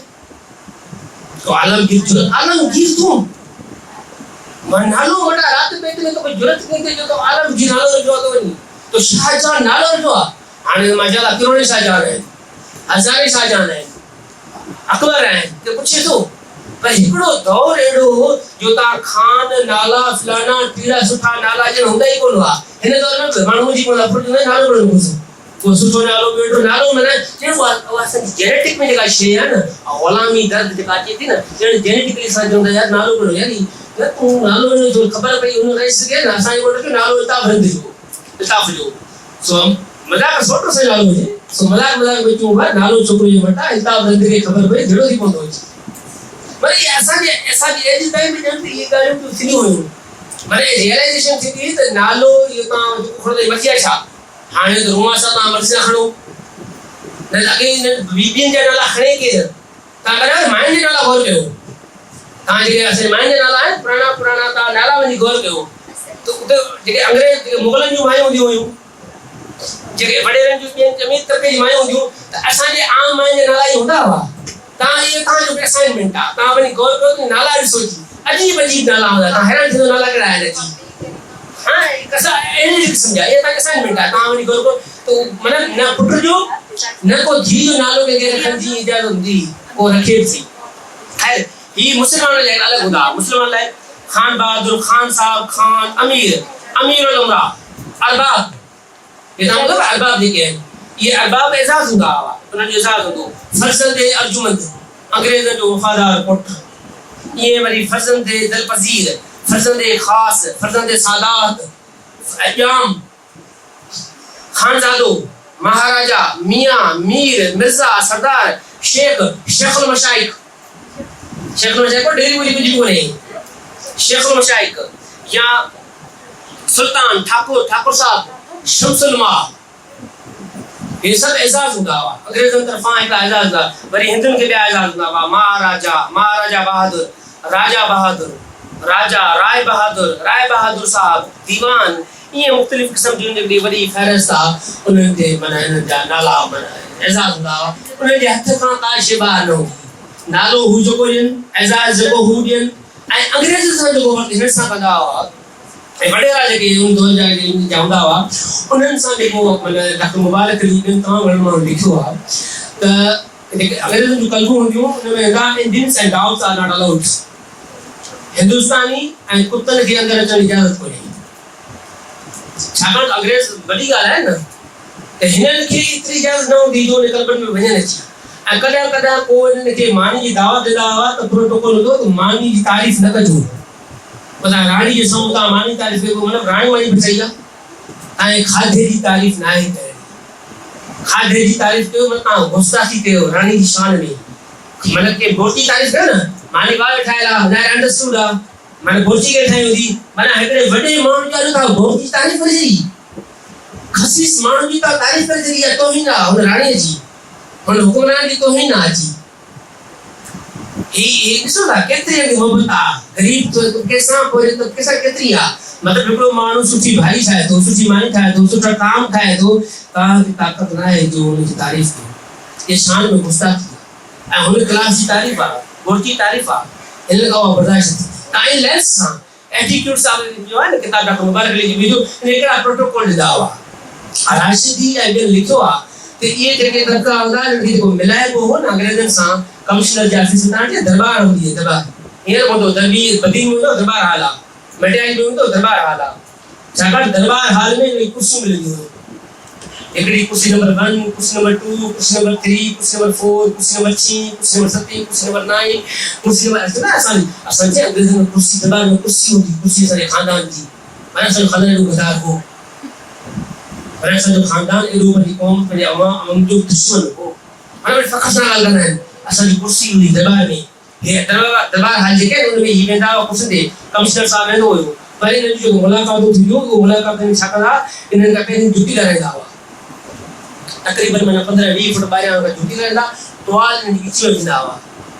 को आलमगीर तूं मां नालो वॾा राति पेट में तो कोई जरूरत नहीं थी जो तो आलमगीर नालो रखियो तो वञी तो शाहजहां नालो रखियो आहे हाणे माशाल्लाह किरोड़े शाहजहां आहिनि हज़ारे शाहजहां आहिनि अकबर आहिनि त पुछे थो पर हिकिड़ो दौर अहिड़ो हो जो तव्हां खान नाला फलाना टीड़ा सुठा नाला ॼण हूंदा ई कोन हुआ हिन दौर में माण्हू जी कोन अफर नालो कोन घुसो को सुठो नालो ॿेड़ो नालो माना ॼण उहा असांजी जेनेटिक में जेका शइ आहे न ग़ुलामी दर्द जेका अचे थी न ॼण जेनेटिकली असां चवंदा यार नालो ॿेड़ो यानी न तूं नालो जो ख़बर पई हुन रही सघे न असांजे वटि नालो इताफ़ जो सो मज़ाक सोटो से नालो हुजे सो मज़ाक में चऊं नालो छोकिरो जो वटि आहे इताफ़ रंग खे ख़बर पई जहिड़ो थी पवंदो अचे पर ये असांजी एज ताईं बि ॼण इहे ॻाल्हियूं थींदियूं हुयूं माना रियलाइज़ेशन थींदी त नालो इहो तव्हां खणो मर्ज़ी आहे छा हाणे त रूमा सां तव्हां मर्ज़ी सां खणो न अॻे बीबियुनि जा नाला खणे केरु तव्हां कॾहिं माइनि जा नाला गौर कयो तव्हां जेके असांजे माइनि जा नाला आहिनि पुराणा तव्हां नाला वञी गौर कयो त उते जेके अंग्रेज जेके मुगलनि जूं मायूं हूंदियूं हुयूं जेके वॾेरनि जूं ॿियनि अमीर तबिके जी मायूं हूंदियूं त असांजे आम माइनि जा नाला ई हूंदा हुआ तव्हां इहो तव्हांजो असाइनमेंट आहे तव्हां वञी गौर कयो त नाला ॾिसो जी अजीब नाला हूंदा तव्हां हैरान थींदो नाला कहिड़ा आहिनि हाँ कसा अहिड़ी क़िस्म जा ये तव्हांखे असाइनमेंट आहे तव्हां वञी गौर कयो त माना न पुट जो न को धीउ जो नालो कंहिंखे रखण जी इजाज़त हूंदी को रखे थी ख़ैर ही मुस्लमाननि लाइ अलॻि हूंदा मुस्लमाननि लाइ खान बहादुर खान साहब खान अमीर उल उमरा अरबाब ये तव्हां ॿुधो अरबाब जेके आहिनि ये अरबाब एज़ाज़ हूंदा हुआ उन्हनि जो एज़ाज़ हूंदो फर्ज़ंद अर्जुमंद अंग्रेज़ जो वफ़ादार पुट ये वरी फर्ज़ंद दिलपज़ीर फर्ज़ंद ख़ास फर्ज़ंद सादात अयाम खानज़ादो महाराजा मियां मीर मिर्ज़ा सरदार शेखुल मशाइख को डेरी बोली कुछ भी नहीं शेखुल मशाइख या सुल्तान ठाकुर साहब शमसुल मा ये सब एजाज हूंदा हुआ अंग्रेज़नि तरफ़ां हिकिड़ा एजाज हूंदा वरी हिंदुनि खे ॿिया एजाज हूंदा हुआ महाराजा बहादुर राजा राय बहादुर साहब दीवान ये मुख़्तलिफ़ क़िस्म जी जेकी वॾी फ़हरिस्त आहे उन्हनि ते माना हिननि जा नाला माना एजाज हूंदा हुआ उन्हनि जे हथ खां का शइ ॿाहिरि न हूंदी नालो हू जेको ॾियनि एजाज जेको हू ॾियनि ऐं अंग्रेज़ सां जेको हिन सां कंदा हुआ ऐं वॾेरा जेके जा हूंदा हुआ उन्हनि सां जेको माना डॉक्टर मुबारक अली ॿियनि तमामु घणनि माण्हुनि लिखियो आहे त जेके अंग्रेज़नि जूं कलमूं हूंदियूं हुन में Indians and dogs are not allowed Hindustani ऐं कुतनि खे अंदरि अचण जी इजाज़त कोन्हे छाकाणि अंग्रेज़ वॾी ॻाल्हि आहे न त हिननि खे एतिरी इजाज़त न हूंदी जो उन कलबनि में वञनि अची ऐं कॾहिं कॾहिं को हिननि खे मानी जी दावत ॾींदा हुआ त प्रोटोकॉल हूंदो त मानी जी तारीफ़ न कजो मतिलबु राणी जे साम्हूं तव्हां मानी तारीफ़ कयो मतिलबु राणी वाणी बि सही आहे ऐं खाधे जी तारीफ़ न आहे खाधे जी तारीफ़ कयो मतिलबु तव्हां गुस्ताखी कयो राणी जी शान में मतिलबु के बोटी तारीफ़ कयो न मानी वाह ठाहियल आहे ज़ाहिर अंडरस्टूड आहे माना बोची के ठाही हूंदी माना हिकिड़े वॾे माण्हू जो तव्हां बोची तारीफ़ करे छॾी खसीस माण्हू जी तव्हां तारीफ़ करे छॾी आहे तोहीन आहे हुन राणीअ जी हुन हुकुमरान जी तोहीन आहे अची ही ॾिसो था केतिरी मोहबत आहे ग़रीब तो कंहिंसां पोइ त कंहिंसां केतिरी आहे मतिलबु हिकिड़ो माण्हू सुठी भाई ठाहे थो सुठी मानी ठाहे थो सुठा काम ठाहे थो तव्हांखे ताक़त न आहे जो हुनजी तारीफ़ कयो इहा शान में गुस्ताखी ऐं हुन क्लास जी तारीफ़ आहे बोटी तारीफ़ आहे हिन खां उहा बर्दाश्त थी तव्हां लेंस सां एटीट्यूड सां जो आहे न किताब डॉक्टर मुबारक अली जी विझो हिकिड़ा प्रोटोकॉल ॾिना हुआ राशिदी ऐं ॿियनि लिखियो आहे त इहे जेके तबका हूंदा आहिनि जेको मिलाइबो हो न अंग्रेज़नि सां कमिश्नर जे ऑफिस में तव्हांखे दरबार हूंदी आहे दरबार हींअर हूंदो दरबार बदी में हूंदो दरबार हाल आहे मटियाई में हूंदो दरबार हाल आहे छाकाणि दरबार हाल में कुर्सियूं मिलंदियूं हुयूं हिकिड़ी कुर्सी नंबर 1 कुर्सी नंबर 2 कुर्सी नंबर 3 कुर्सी नंबर 4 कुर्सी नंबर 6 कुर्सी नंबर 7 कुर्सी नंबर 9 कुर्सी नंबर असांजे अंग्रेज़नि में कुर्सी दरबार में कुर्सी हूंदी कुर्सी असांजे ख़ानदान जी माना असांजो ख़ानदान एॾो गदार हो पर असांजो ख़ानदान एॾो वॾी क़ौम पंहिंजे अवाम जो दुश्मन हो माना फ़ख़्र सां ॻाल्हि कंदा आहिनि असांजी कुर्सी हूंदी दरबार में हे दरबार हाल जेके उन में ही वेंदा पुछंदे कमिश्नर साहब वेंदो हुयो पर इन जो मुलाकात थियो वो मुलाकात में छा कंदा इन्हनि खां पहिरीं जुटी लॻाईंदा हुआ तकरीबन माना 15-20 फुट ॿाहिरां खां जुटी लॻाईंदा टुवाल इन्हनि खे ॾींदा हुआ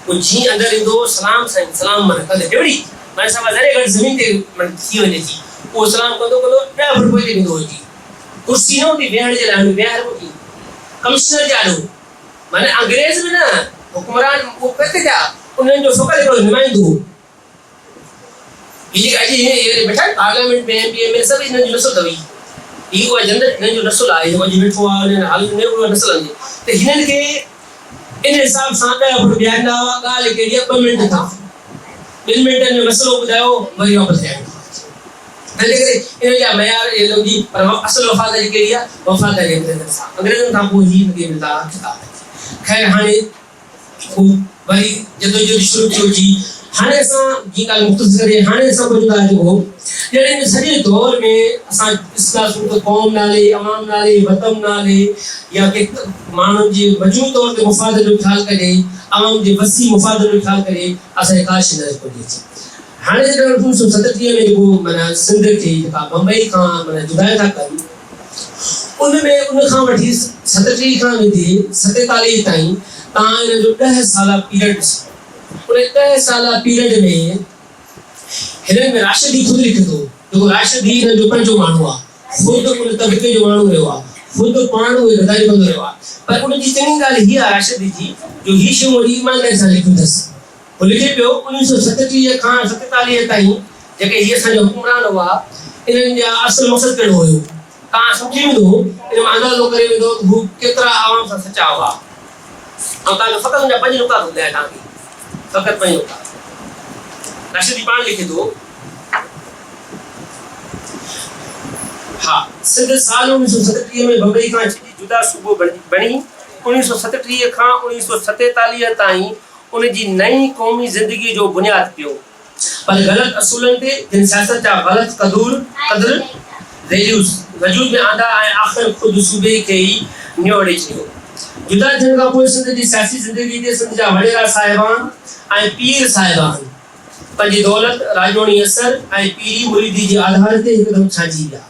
वो जी अंदर ईंदो सलाम साईं सलाम माना कंदे टेवड़ी माना सभा जरे घटि ज़मीन ते माना थी वञे थी वो सलाम कंदो 10 फुट पोइ ईंदो हुयो जी कुर्सी न हूंदी वेहण जे लाइ वेहर हूंदी कमिश्नर जे आॾो माने अंग्रेज में न हुकुमरान वो कहते क्या उन्हें जो फ़कत हिकिड़ो नुमाइंदो ये अॼु ये बैठा पार्लियामेंट में एमपी में सब इन्हनि जो नसुल अथव ही उहा जनरल इन्हनि जो नसुल आहे अॼु वेठो आहे इन्हनि हाल में उहा नसुल आहे त हिननि खे इन हिसाब सां 10 फुट ॿिहारींदा हुआ ॻाल्हि कहिड़ी आहे 2 मिंट खां 2 मिंटनि में मसइलो ॿुधायो वरी वापसि थियणु तंहिंजे करे इन जा मयार ये लॻी पर असल वफ़ादारी कहिड़ी आहे वफ़ादारी अंग्रेज़नि सां अंग्रेज़नि खां पोइ ही मूंखे मिलंदा किताब ख़ैर हाणे वरी जदोजहद शुरू थी जी हाणे असां जी ॻाल्हि मुख़्तसर करे हाणे असां कुझु था जेको जॾहिं सॼे दौर में असां इस्लाह सूरत क़ौम नाले अवाम नाले वतन नाले या के माण्हुनि जे मजमूई तौर ते मुफ़ाद जो ख़्यालु करे अवाम जे वसी मुफ़ाद जो ख़्यालु करे असांखे काश नज़र कोन्हे अचे हाणे जॾहिं 1937 में जेको माना सिंध खे जेका बम्बई खां माना जुदा था कनि उन में उन खां वठी 37 खां वठी 47 ताईं तव्हां इन जो 10 साल पीरियड उन 10 साल पीरियड में हिननि में राशिदी खुद लिखे थो जेको राशिदी हिन जो पंहिंजो माण्हू आहे खुद उन तबिके जो माण्हू रहियो आहे खुद पाण उहे गदारी कंदो रहियो आहे पर उन जी चङी ॻाल्हि हीअ आहे राशिदी जी जो हीअ शयूं वरी ईमानदारी सां लिखियूं अथसि वो लिखे पियो 1937 खां 47 ताईं जेके हीअ असांजा हुकुमरान हुआ इन्हनि जा असुल मक़सदु कहिड़ो हुयो तव्हां सम्झी वेंदो इन मां अंदाज़ो करे वेंदो हू केतिरा आवाम सां सचा हुआ ऐं तव्हांखे फ़क़ति हुनजा 5 नुक़्ता थो ॿुधायां तव्हांखे फ़क़ति 5 नुक़्ता राशिदी पाण लिखे थो हाँ सिंध साल 1937 में बम्बई खां जुदा सूबो बणी 1937 खां 1947 ताईं उन जी नई क़ौमी ज़िंदगी जो बुनियाद पियो पर ग़लत असूलनि ते जिन सियासत जा ग़लत क़दर वैल्यूज़ वजूद में आंदा ऐं आख़िर ख़ुदि सूबे खे ई नियोड़े छॾियो जुदा थियण खां पोइ सिंध जी सियासी ज़िंदगी ते सिंध जा वॾेरा साहिबान ऐं पीर साहिबान पंहिंजी दौलत राजोणी असर ऐं पीरी मुरीदी जे आधार ते हिकदमि छांइजी विया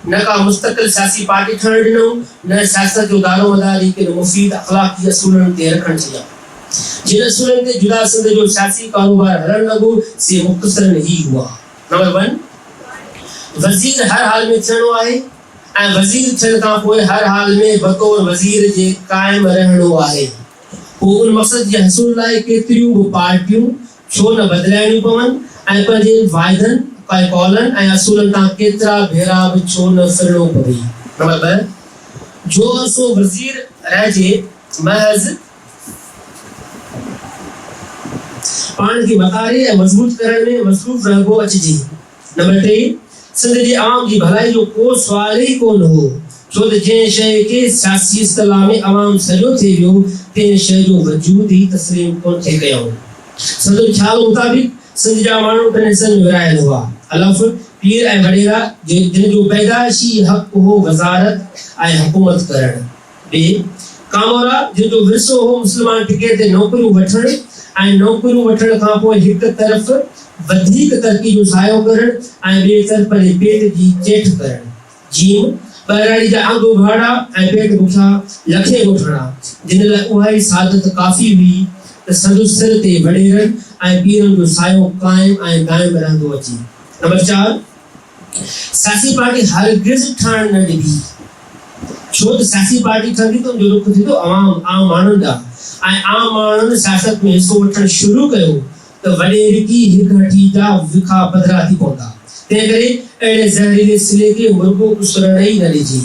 न का मुस्तक़िल सियासी पार्टी ठहण ॾिनो न सियासत जो दारोमदारी के मुफ़ीद अख़लाक़ी असूलनि ते रखणु चाहिया जिन असूलनि ते जुदा सिंध जो सियासी कारोबार हलणु लॻो से मुख़्तसरन ही हुआ नंबर 1 वज़ीर हर हाल में थियणो आहे ऐं वज़ीर थियण खां पोइ हर हाल में बतौर वज़ीर जे क़ाइमु रहणो आहे पोइ उन मक़सद जे हसूल लाइ केतिरियूं बि पार्टियूं छो न बदिलाइणियूं पवनि ऐं पंहिंजे वाइदनि कौलनि ऐं असूलनि तां केतिरा भेरा बि छो न फिरणो पवे नंबर 2 जो सो वज़ीर रहिजे महज़ पाण खे वकारे ऐं मज़बूत करण में मसरूफ़ रहिबो अचिजे नंबर 3 सिंध जे आवाम जी भलाई जो को सुवाल ई कोन हो छो त जंहिं शइ खे सियासी इस्तिलाह में अवाम सॼो थी वियो तंहिं शइ जो वजूद ई तस्लीम कोन थे कयो संदो ख़्याल मुताबिक़ सिंध जा माण्हू टिनि हिसनि में विरहायल हुआ अलफ़ पीर ऐं वॾेरा जिन जो पैदाइशी हक़ हो वज़ारत ऐं हुकूमत करण ॿिए कामोरा जिन जो विरसो हो मुस्लमान टिके ते नौकरियूं वठण ऐं नौकरियूं वठण खां पोइ हिकु तरफ़ वधीक तरक़ी जो सायो करण ऐं ॿिए तरफ़ पंहिंजे पेट जी चेठ करण जीम ॿाहिराड़ी जा अंग उघाड़ा ऐं पेट बुखिया लखे ॻोठणा जिन लाइ उहा ई सादत काफ़ी हुई त संदो सिर ते वॾेरनि ऐं पीरनि जो सायो क़ाइमु ऐं दाइमु रहंदो अचे नंबर 4 सियासी पार्टी हरगिज़ ठहण न ॾिबी छो त सियासी पार्टी ठहंदी त उनजो रुख थींदो आम माण्हुनि ॾांहुं ऐं आम माण्हुनि सियासत में हिसो वठणु शुरू कयो त वॾेरकी हिकु हठी जा विखा पधरा थी पवंदा तंहिं करे अहिड़े ज़हरीले सिले खे मुर्गो उसरण ई न ॾिजे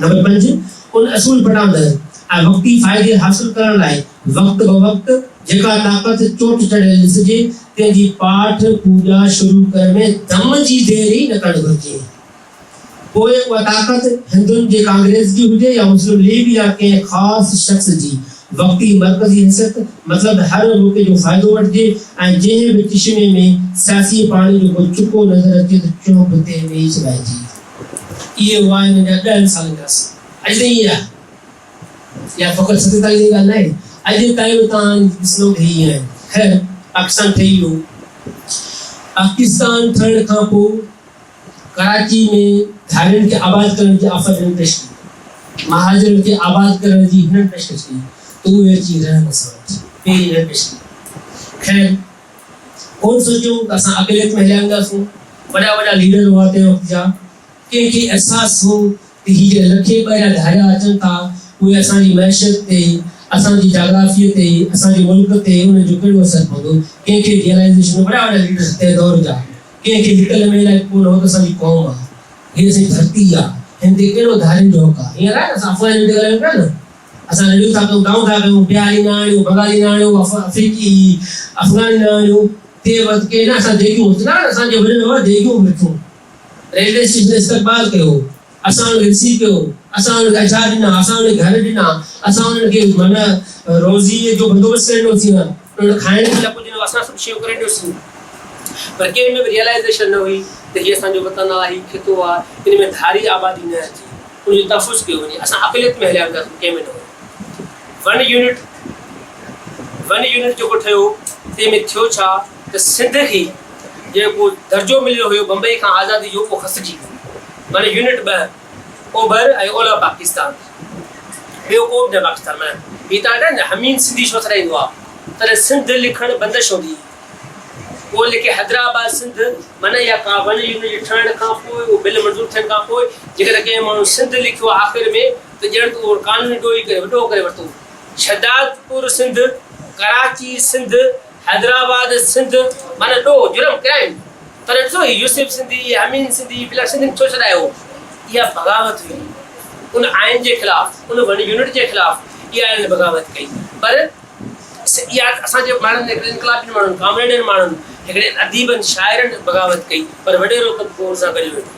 नंबर 5 उन असूल पटांदड़ ऐं वक़्ती फ़ाइदे हासिल करण लाइ वक़्त ब वक़्त जेका ताक़त चोट चढ़ियल ॾिसिजे तंहिंजी पाठ पूॼा शुरू करण में दम जी देरि ई न करणु घुरिजे पोइ उहा ताक़त हिंदुनि जे कांग्रेस जी हुजे या मुस्लिम लीग या कंहिं ख़ासि शख़्स जी वक़्ती मर्कज़ी हैसियत मतिलबु हर मौक़े जो फ़ाइदो वठिजे ऐं जंहिं बि चश्मे में सियासी पाणी जो को चुको नज़र अचे त चौंक ते वेही छॾाइजे इहे हुआ हिन जा 10 सालनि जा अॼु ताईं आहे या फ़क़ति 47 जी ॻाल्हि न आहे अॼु ताईं बि तव्हां ॾिसंदो त हीअं आहे ख़ैर पाकिस्तान ठही वियो। पाकिस्तान ठहण खां पोइ कराची में धारियुनि खे आबाद करण जी ऑफर हिननि पेश कई, महाजरनि खे आबाद करण जी हिननि पेशकश कई, त उहे अची रहनि असां वटि, पहिरीं हिननि पेश कई। ख़ैर कोन सोचियो त असां अकेलियत में हलिया वेंदासीं, वॾा वॾा लीडर हुआ तंहिं वक़्त जा, कंहिंखे अहसासु हो त हीअ जे लखे ॿाहिरां धारिया अचनि था उहे असांजी मैशत ते, असांजी जाग्राफीअ ते, असांजे मुल्क ते उन जो कहिड़ो असरु पवंदो। कंहिंखे रियलाइज़ेशन, वॾा वॾा लीडर्स तंहिं दौर जा, कंहिंखे हिकु लम्हे लाइ कोन हो त असांजी क़ौम आहे, हीअ असांजी धरती आहे, हिन ते कहिड़ो धारियुनि जो हक़ आहे। हीअं आहे न असां अफ़गान ते ॻाल्हायूं पिया न, असां नंढियूं था कयूं, दाऊं था कयूं, बिहारी न आणियूं, बंगाली न आणियूं, अफ्रीकी अफ़गानी न आणियूं, ते वक़्तु के न असां देगियूं न असांजे वॾनि हुआ देगियूं बि रखियूं, रेलवे स्टेशन इस्तक़बाल कयो, असां उनखे रिसीव कयो, असां उनखे अछा ॾिना, असां उनखे घर ॾिना, असां उन्हनि खे माना रोज़ीअ जो बंदोबस्तु करे ॾिनोसीं, उन्हनि खाइण जे लाइ कुझु ॾिनो, असां सभु शयूं करे ॾियोसीं। पर कंहिं में बि रियलाइज़ेशन न हुई त हीअ असांजो वतन आहे, हीउ खितो आहे, हिन में धारी आबादी न अचे, उनजो तहफ़ुज़ कयो वञे। असां अक़लियत में हलिया वेंदासीं, कंहिं में न हुयो। वन यूनिट जेको ठहियो तंहिंमें थियो छा त सिंध खे जेको दर्जो मिलियो हुयो बम्बई खां आज़ादी जो, उहो खसिजी वियो। माना यूनिट 2 ओभर ऐं ओलह पाकिस्तान, ॿियो को बि न पाकिस्तान। माना हीअ तव्हां न हमीन सिंधी छो ठाहींदो आहे, तॾहिं सिंध लिखणु बंदिश हूंदी, उहो लिखे हैदराबाद सिंध। माना इहा का वन यूनिट ठहण खां पोइ, उहो बिल मंज़ूर थियण खां पोइ जेकॾहिं कंहिं माण्हू सिंध लिखियो आख़िर में, त ॼण त उहो कानूनी ॾोही करे वॾो करे वरितो। शहदादपुर सिंध, कराची सिंध, हैदराबाद सिंध, माना ॾो जुर्म क्राइम। पर ॾिसो यूसुफ सिंधी, हमीन सिंधी, फिलहाल सिंधियुनि छो छॾायो? इहा बग़ावत हुई उन आइन जे ख़िलाफ़, उन वन यूनिट जे ख़िलाफ़ इहा आइन बग़ावत कई। पर इहा असांजे माण्हुनि, हिकिड़े इनकलाबी माण्हुनि, कामरेडनि माण्हुनि, हिकिड़े अदीबनि, शाइरनि बग़ावत कई, पर वॾेरो तबको सां गॾु वेठो।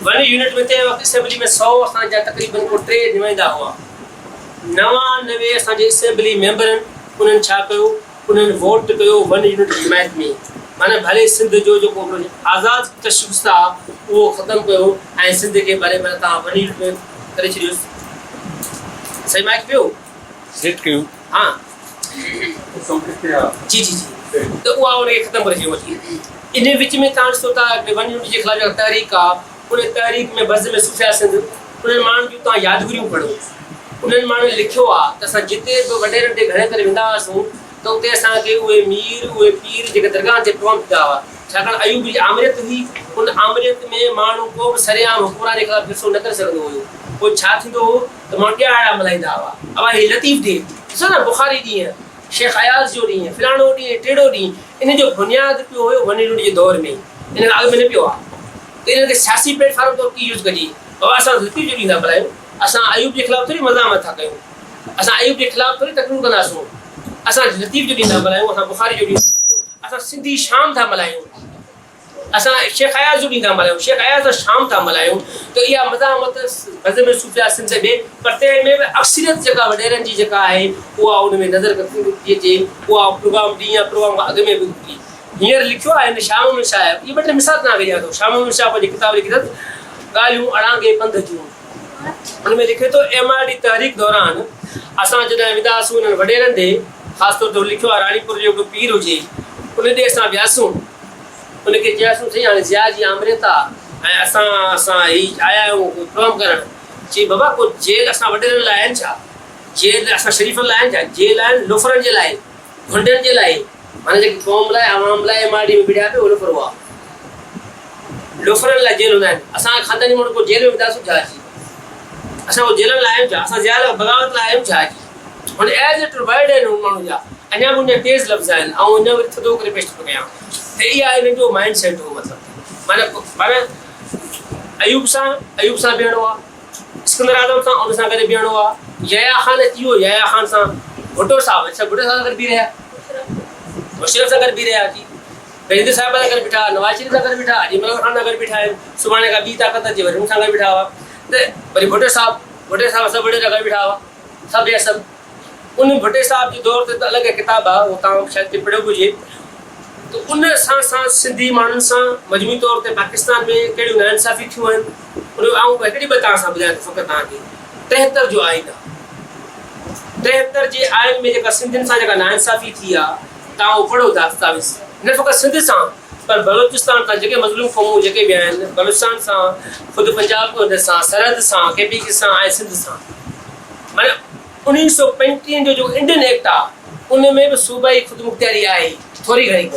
वन यूनिट में तंहिं वक़्तु असेंबली में 100 असांजा तक़रीबन को 3 नुमाइंदा हुआ। 99 असांजे असेंबली मेंबरनि, उन्हनि छा कयो, उन्हनि वोट कयो वन यूनिट जी हिमायत में। माना भले सिंध जो जेको आज़ाद तशख़्ख़ुस आहे उहो ख़तमु कयो ऐं सिंध खे भले भले तव्हां वन यूनिट में करे छॾियोसि। सही माइक पियो सेट कयूं? हा जी जी जी, त उहा उनखे ख़तमु करे छॾियो वठी। इन विच में तव्हां ॾिसो था वन यूनिट जे ख़िलाफ़ जेका तहरीक आहे, उन तहरीक में बज़ में सुफ़िया सिंध, उन्हनि माण्हुनि जूं तव्हां यादगिरियूं पढ़ो। उन्हनि माण्हुनि लिखियो आहे त असां जिते बि वॾेरनि ते घणे करे वेंदा हुआसीं त उते असांखे उहे मीर, उहे पीर जेके दरगाह ते प्रोग्राम थींदा हुआ, छाकाणि अयूब जी आमरियत हुई। उन आमरियत में माण्हू को बि सरेआम हुकुमरान जे ख़िलाफ़ गुस्सो न करे सघंदो हुयो। पोइ छा थींदो हो त माण्हू ॾियारा मल्हाईंदा हुआ। अवा ही लतीफ़ डे, ॾिसो न, बुखारी ॾींहुं, शेख अयाज़ जो ॾींहुं, फलाणो ॾींहुं, टेड़ो ॾींहुं, इन जो बुनियादु पियो हुयो वन यूनिट जे दौर में, इन खां अॻु में न पियो आहे। त इनखे सियासी प्लेटफॉर्म तौरु कीअं यूज़ कजे? बाबा असां लतीफ़ जो ॾींहुं था मल्हायूं, असां अयूब जे ख़िलाफ़ थोरी मज़ामत था कयूं, असां अयूब जे ख़िलाफ़ थोरी तकरीर कंदासीं, असां लतीफ़ जो ॾींहुं था मल्हायूं, असां बुखारी जो ॾींहुं था मल्हायूं, असां सिंधी शाम था मल्हायूं, असां शेख अयाज़ जो ॾींहुं था मल्हायूं, शेख अयाज़ शाम था मल्हायूं। त इहा मज़ामत बज़ में सुफ़िया सिंध ॾे, पर तंहिं में बि अक्सरियत जेका वॾेरनि जी जेका आहे उहा उन में नज़र थी अचे। उहा प्रोग्राम ॾींहुं या प्रोग्राम खां अॻु में बि हींअर लिखियो आहे हिन शाम शाह, इहे ॿ टे मिसाल तव्हां वेरिया थो। शाम शाह पंहिंजी किताब लिखी अथसि ॻाल्हियूं अड़ांगे पंध जूं, हुन में लिखे थो MRD तहरीक दौरान असां जॾहिं वेंदासीं उन्हनि वॾेरनि ॾे, ख़ासि तौर ते लिखियो आहे राणीपुर जो पीर हुजे, उन ॾे असां वियासीं, उनखे चयासीं साईं हाणे ज़िया जी आमरियत आहे ऐं असां हीअ आया आहियूं प्रोग्राम करणु। चई बाबा को जेल असां वॾेरनि लाइ आहिनि छा? जेल असां शरीफ़नि लाइ आहिनि छा? जेल आहिनि लोफरनि जे लाइ, गुंडनि जे लाइ, माना जेकी क़ौम लाइ, आवाम लाइ MRD में विढ़िया पियो लोफर हुआ, लोफरनि लाइ जेल हूंदा आहिनि। असां खानदानी माण्हू को जेल में वेंदासीं छा? असां उहो जेलनि लाइ आहियूं छा? असां ज़िया लाइ बग़ावत लाइ आहियूं छा? हुन एज़ इट वर्ड आहिनि उन माण्हू जा, अञा बि उन तेज़ लफ़्ज़ आहिनि ऐं अञा वरी थधो करे पेश थो कयां। त इहा हिन जो माइंड सेट हो, मतिलबु माना अयूब सां बीहणो आहे, सिकंदर आज़म सां उन सां गॾु बीहणो आहे, यहया ख़ान अची वियो, यहया ख़ान सां भुट्टो साहब, अच्छा भुट्टो साहब सां गॾु बीह रहिया, मुशरफ सां गॾु बीह रहिया, अची बेनज़ीर साहिब सां गॾु बीठा, नवाज़ शरीफ़ सां गॾु बीठा, अॼु इमरान ख़ान सां गॾु बीठा आहिनि, सुभाणे खां ॿी ताक़त अचे वरी हुन सां गॾु बीठा हुआ। त वरी भुट्टो साहब सभु वॾे सां गॾु बीठा हुआ, सभु या सभु। उन भुट्टे साहब जे दौर ते त अलॻि किताब आहे, उहो तव्हां शायदि पढ़ियो हुजे। त उन सां सिंधी माण्हुनि सां मजमूई तौर ते पाकिस्तान में कहिड़ियूं नाइंसाफ़ी थियूं आहिनि, उन ऐं हिकिड़ी ॿ तव्हां सां ॿुधायां थो फ़क़ति तव्हांखे। 73 जो आइन आहे, 73 जे आइन में जेका सिंधियुनि सां जेका नाइंसाफ़ी थी आहे, तव्हां पढ़ो था दस्तावेज़ न फ़क़ति सिंध सां पर बलोचिस्तान सां जेके मज़लूम क़ौमूं जेके बि आहिनि बलूचिस्तान सां ख़ुदि पंजाब सां सरहद सां KPK सां ऐं सिंध सां माना 1935 जो जेको इंडियन एक्ट आहे उन में बि सूबाई ख़ुदि मुख़्तियारी आहे थोरी घणी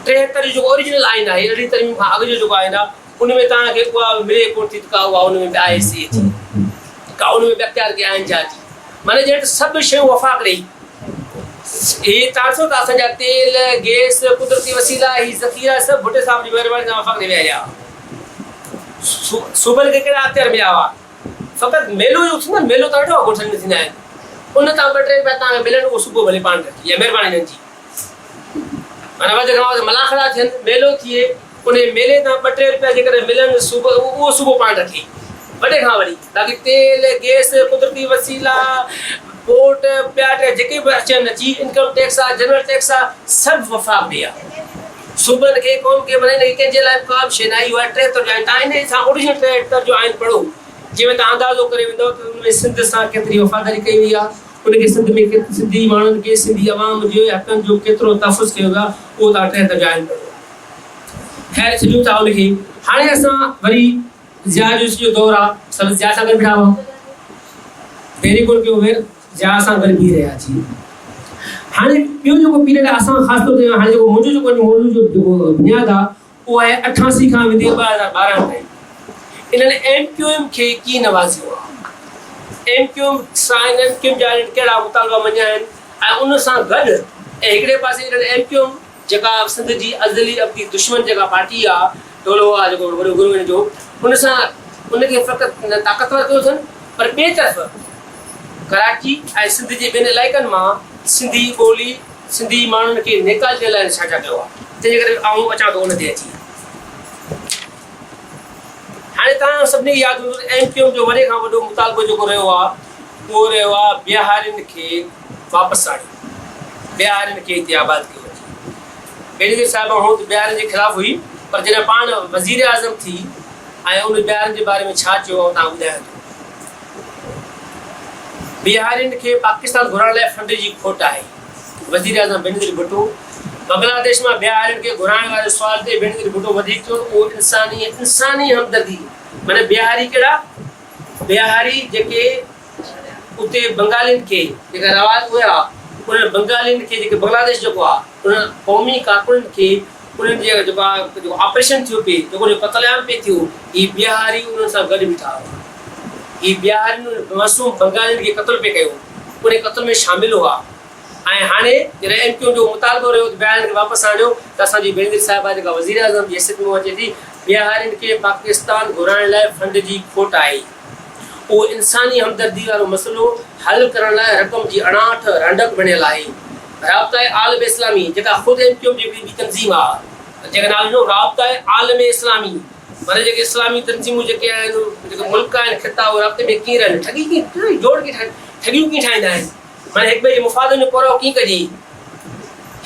73 जो जेको ओरिजिनल आइन आहे 18 तरमीम खां अॻु जो जेको आइन आहे उन में तव्हांखे उहा मिले कोन थी का उहा उन में बि आहे सी का उन में बि अख़्तियार कया आहिनि जा थी माना ॼण सभु शयूं वफ़ाक़ ॾेई हे तव्हां ॾिसो था असांजा तेल गैस कुदरती वसीला ही ज़ख़ीरा सभु भुटे साहिब जी महिरबानी सां वफ़ाक़ ॾे विया सूबनि खे कहिड़ा अख़्तियार मिलिया हुआ फ़क़ति मेलो जो थींदो मेलो तव्हां ॾिठो आहे ॻोठनि में थींदा आहिनि उन तां 2-3 रुपया तव्हांखे मिलनि उहो सुबुह भले पाण रखी या महिरबानी हिननि जी माना वधि खां वधि मलाखड़ा थियनि मेलो थिए उन मेले तां 2-3 रुपया जेकॾहिं मिलनि सुबुह उहो सुबुह पाण रखी वॾे खां वॾी बाक़ी तेल गैस कुदरती वसीला पोर्ट प्याट जेके बि अचनि अची इनकम टैक्स आहे जनरल टैक्स आहे सभु वफ़ाक़ ॾे आहे सूबनि खे क़ौम खे माने कंहिंजे लाइ का बि शइ न आई उहा 73 जो आहिनि तव्हां इन सां ओरिजिनल 73 जो आहिनि पढ़ो जंहिंमें तव्हां अंदाज़ो करे वेंदव त उन में सिंध सां केतिरी वफ़ादारी कई वई आहे उनखे सिंध में सिंधी माण्हुनि खे सिंधी अवाम जे हक़नि जो केतिरो तहफ़ुज़ कयो वियो आहे उहो तव्हां 73 जो आहिनि पढ़ो ख़ैर छॾियूं था उनखे हाणे असां वरी ज़िया जो दौरु आहे सभु ज़िया सां गॾु बीठा हुआ पहिरीं कोन कयो वेर ज़िया सां गॾु बीह रहिया थी हाणे ॿियो जेको पीरियड आहे असां ख़ासि तौर ते हाणे जेको मुंहिंजो जेको मौज़ू जो जेको बुनियादु आहे उहो आहे 88 खां वेंदे 2012 ताईं इन्हनि MQM खे कीअं नवाज़ियो आहे MQM सां MQM जा कहिड़ा मुतालबा मञिया आहिनि ऐं उन सां गॾु ऐं हिकिड़े पासे इन्हनि MQM जेका सिंध जी अज़ली अब्दी दुश्मन जेका पार्टी आहे टोलो आहे जेको वॾो गुरुनि जो उन सां उनखे फ़क़ति ताक़तवर कयो अथनि पर ॿिए तरफ़ कराची ऐं सिंध जे ॿिनि इलाइक़नि मां सिंधी ॿोली सिंधी माण्हुनि खे निकाल जे लाइ छा कयो आहे तंहिंजे करे आऊं अचां थो उन ते अची हाणे तव्हां सभिनी खे यादि हूंदो MQM जो वॾे खां वॾो मुतालबो जेको रहियो आहे उहो रहियो आहे बिहारियुनि खे वापसि आणियो बिहारियुनि खे हिते आबाद कयो बेनज़ीर साहिब हूअं त बिहारियुनि जे ख़िलाफ़ु हुई पर जॾहिं पाण वज़ीर आज़म थी ऐं उन बिहारियुनि जे बारे में छा चयो तव्हां ॿुधायो थो बिहारियुनि खे पाकिस्तान घुराइण लाइ फंड जी खोट आहे वज़ीर आज़म बेनज़ीर भुट्टो बांग्लादेश मां बिहारियुनि खे घुराइण वारे सुवाल ते बेनज़ीर भुट्टो वधीक चयो उहो इंसानी हमदर्दी माना बिहारी कहिड़ा बिहारी जेके उते बंगालियुनि खे जेका रवाज हुया उन्हनि बंगालियुनि खे जेके बांग्लादेश जेको आहे उन क़ौमी कारकुननि खे उन्हनि जे जेको ऑपरेशन थियो पिए जेको क़त्लेआम पिए थियो हीअ बिहारी उन्हनि सां गॾु बीठा हुआ हीअ बिहारियुनि मासूम बंगालियुनि खे क़त्ल पिए कयो उन क़त्ल में शामिल हुआ ऐं हाणे जॾहिं MQM जो मुतालबो रहियो बिहारियुनि खे वापसि आणियो त असांजी बेनज़ीर साहिबा जेका वज़ीर आज़म जी हैसियत में अचे थी बिहारियुनि खे पाकिस्तान घुराइण लाइ फंड जी खोट आहे उहो इंसानी हमदर्दी वारो मसइलो हल करण लाइ रक़म जी 68 रंडक बणियल आहे राब्ता आलम इस्लामी जेका ख़ुदि MQM जी ॿी तंज़ीम आहे जेका नालो राब्ता आलम इस्लामी माना जेके इस्लामी तंज़ीमूं जेके आहिनि जेके मुल्क आहिनि ख़िता उहे राब्ते में कीअं रहनि ठगी कीअं जोड़ कीअं ठगियूं कीअं ठाहींदा आहिनि माना हिक ॿिए जे मुफ़ादनि जो पुराव कीअं कजे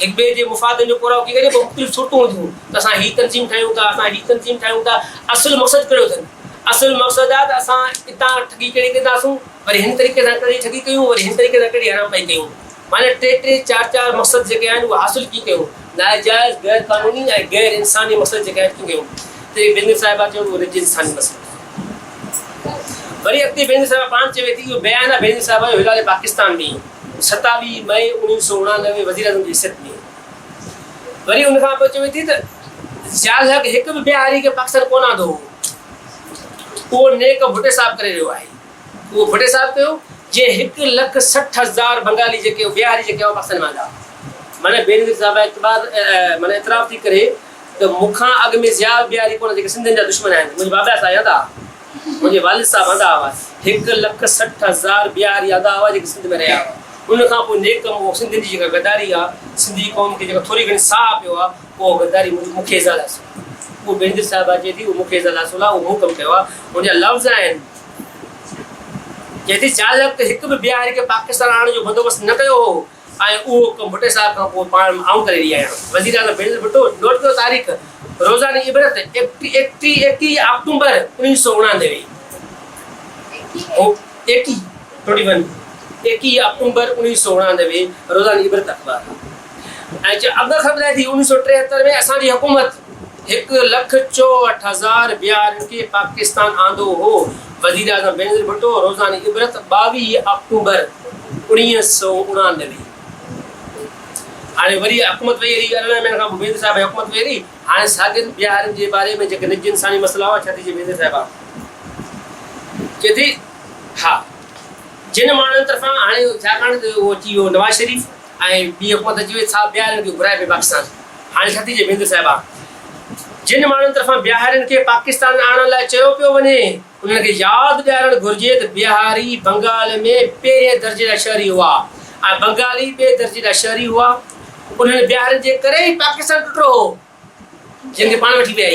हिक ॿिए जे मुफ़ादनि जो पुराव कीअं कजे पोइ मुख़्तलिफ़ सूरतूं हूंदियूं त असां हीअ तंज़ीम ठाहियूं था असां हीअ तंज़ीम ठाहियूं था असुलु मक़सदु कहिड़ो अथनि असुलु मक़सदु आहे त असां हितां ठगी कहिड़ी कंदासूं वरी हिन तरीक़े सां कहिड़ी ठगी कयूं वरी हिन तरीक़े सां कहिड़ी हरामपाई कयूं माना 3 4 मक़सद जेके आहिनि उहे हासिलु कीअं कयूं नाजाइज़ गैर क़ानूनी ऐं गैर इंसानी मक़सद जेके आहिनि कीअं कयूं त बेनज़ीर साहिबा चयो उहो रिज इंसानी मसइलो वरी अॻिते बेनज़ीर साहिबा पाण चवे थी इहो बयानु आहे बेनज़ीर साहिबा जो हिलाल पाकिस्तान में 27 मई 1989 वज़ीर आज़म जी हैसियत में वरी उन खां पोइ चवे थी त ज़ियाउल हक़ हिकु बि बिहारी खे पाकिस्तान कोन आंदो उहो नेक भुटे साहिबु करे रहियो आहे उहो भुटे साहिबु कयो जे 1,60,000 बंगाली जेके बिहारी जेके पाकिस्तान में आंदा माना बेनज़ीर साहिबा एतबार माना एतिराफ़ थी करे त मूंखां अॻु में ज़ियाउल बिहारी कोन जेके सिंधियुनि जा दुश्मन आहिनि मुंहिंजे बाबा सां आंदा मुंहिंजे वालिद साहिबु आंदा हुआ 1,60,000 बिहारी आंदा हुआ जेके सिंध में रहिया हुआ उन खां पोइ नेक सिंधियुनि जी जेका गद्दारी आहे सिंधी क़ौम खे जेका थोरी घणी साह पियो आहे उहो गद्दारी मूंखे ज़ाल उहो बेनज़ीर साहिबा चए थी उहो मूंखे ज़ाल आहे उहो कमु कयो आहे हुनजा लफ़्ज़ आहिनि चए थी ज़ाल हक़ हिकु बि बिहारी खे पाकिस्तान आणण जो बंदोबस्तु न कयो हो ऐं उहो कमु भुटे साहिब खां पोइ पाण आऊं करे रही आहियां वज़ीर आज़म बेनज़ीर भुट्टो नोट कयो तारीख़ रोज़ानी इबरत 21 अक्टूबर 1989 21 अक्टूबर 1989 रोज़ानी इबरत अख़बार अब्दुल ख़बर थी 1973 में असांजी हुकूमत 1,64,000 बिहारियुनि खे पाकिस्तान आंदो हो। वज़ीर आज़म बेनज़ीर भुट्टो रोज़ानी इबरत 22 अक्टूबर 1989। हाणे वरी हुकूमत वई रही 11 महीने खां पोइ बेनज़ीर साहिब हुकूमत वई रही। हाणे सागिर्द बिहारियुनि जे बारे में जेके निजी इंसानी मसइला हुआ छा थी चए बेनज़ीर साहिबा चए थी हा जिन माण्हुनि तरफ़ां हाणे छाकाणि त उहो अची वियो नवाज़ शरीफ़ ऐं ॿी हुकूमत अची वई छा बिहारियुनि खे घुराए पई पाकिस्तान। हाणे छा थी चए बेनज़ीर साहिबा जिन माण्हुनि तरफ़ां बिहारियुनि खे पाकिस्तान आणण लाइ चयो पियो वञे उन्हनि खे यादि ॾियारणु घुरिजे त बिहारी बंगाल में पहिरें दर्जे जा शहरी हुआ ऐं बंगाली ॿिए दर्जे जा शहरी हुआ। उन्हनि बिहारियुनि जे करे ई पाकिस्तान टुटो हो जंहिंखे पाण वठी पिया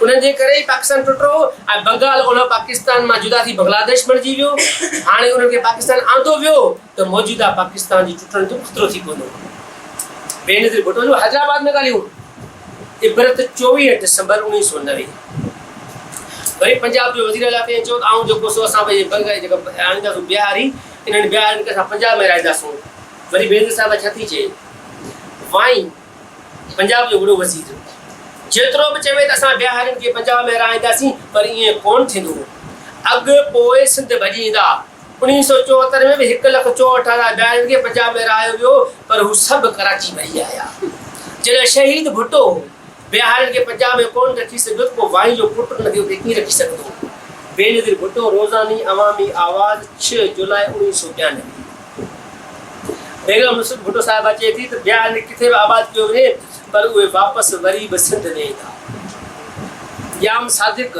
उन्हनि जे करे ई पाकिस्तान टुटो ऐं बंगाल ओलह पाकिस्तान मां जुदा थी बांग्लादेश बणिजी वियो। हाणे उन्हनि खे पाकिस्तान आंदो वियो त मौजूदा पाकिस्तान जी टुटण जो ख़तरो थी पवंदो। बेनज़ीर भुट्टो जो हैदराबाद में ॻाल्हियूं इबरत 24 दिसंबर 1990। वरी पंजाब जो वज़ीर आला पे चयो त आऊं जेको सो असां भई जेका आणींदासीं बिहारी इन्हनि बिहारियुनि खे असां पंजाब में रहाईंदासीं। वरी बेनज़ीर साहिब छा थी चए वाइन पंजाब जो वॾो वज़ीर जेतिरो बि चवे त असां बिहारियुनि खे पंजाब में रहाईंदासीं पर ईअं कोन थींदो। अॻु पोइ सिंध भॼींदा। 1974 में बि 1,64,000 बिहारियुनि खे पंजाब में रहायो वियो पर हू सभु कराची भॼी आया। जॾहिं शहीद भुट्टो बिहारियुनि खे पंजाब में कोन रखी सघियो त पोइ वाइन जो पुटु हुनखे उते कीअं रखी सघंदो। बेनज़ीर भुट्टो रोज़ानी अवामी आवाज़ 6 जुलाई 1992। बेगम नुसरत भुट्टो साहिबा चए थी त बिहारियुनि किथे बि आबाद कयो वञे पर उहे वापसि वरी बि सिंध ॾे था। याम सादिक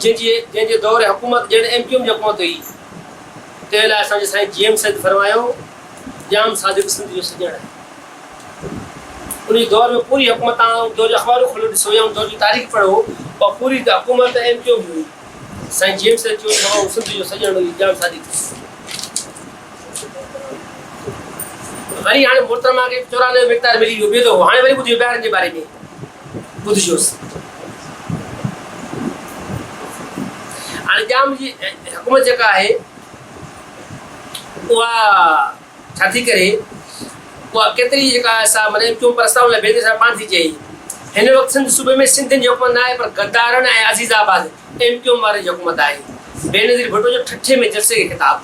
जंहिंजे दौर हुकूमत जॾहिं MQM जी हुकूमत हुई तंहिं लाइ असांजे साईं GM सैद फरमायो जाम सादिक सिंध जो सॼण आहे। उन दौर में पूरी हुकूमत दौर जो अख़बारूं खोलो ॾिसो या दौर जी तारीख़ पढ़ो और पूरी हुकूमत MQM जी हुई। साईं GM सैद चयो सिंध जो सॼण हुई जाम सादिक। वरी हाणे मोहतरमा खे 94 मिक़दार मिली वियो ॿियो त हाणे वरी ॿुधियो बिहारियुनि जे बारे में ॿुधिजोसि। हाणे जाम जी हुकूमत जेका आहे उहा छा थी करे उहा केतिरी जेका असां माना MQM प्रस्ताव लाइ बेनज़ीर साहिब पाण थी चई हिन वक़्तु सिंध सूबे में सिंधियुनि जी हुकूमत न आहे पर गद्दारनि ऐं अज़ीज़ाबाद MQM वारे जी हुकूमत आहे। बेनज़ीर भुट्टो जो 6 में जलसे के ख़िताब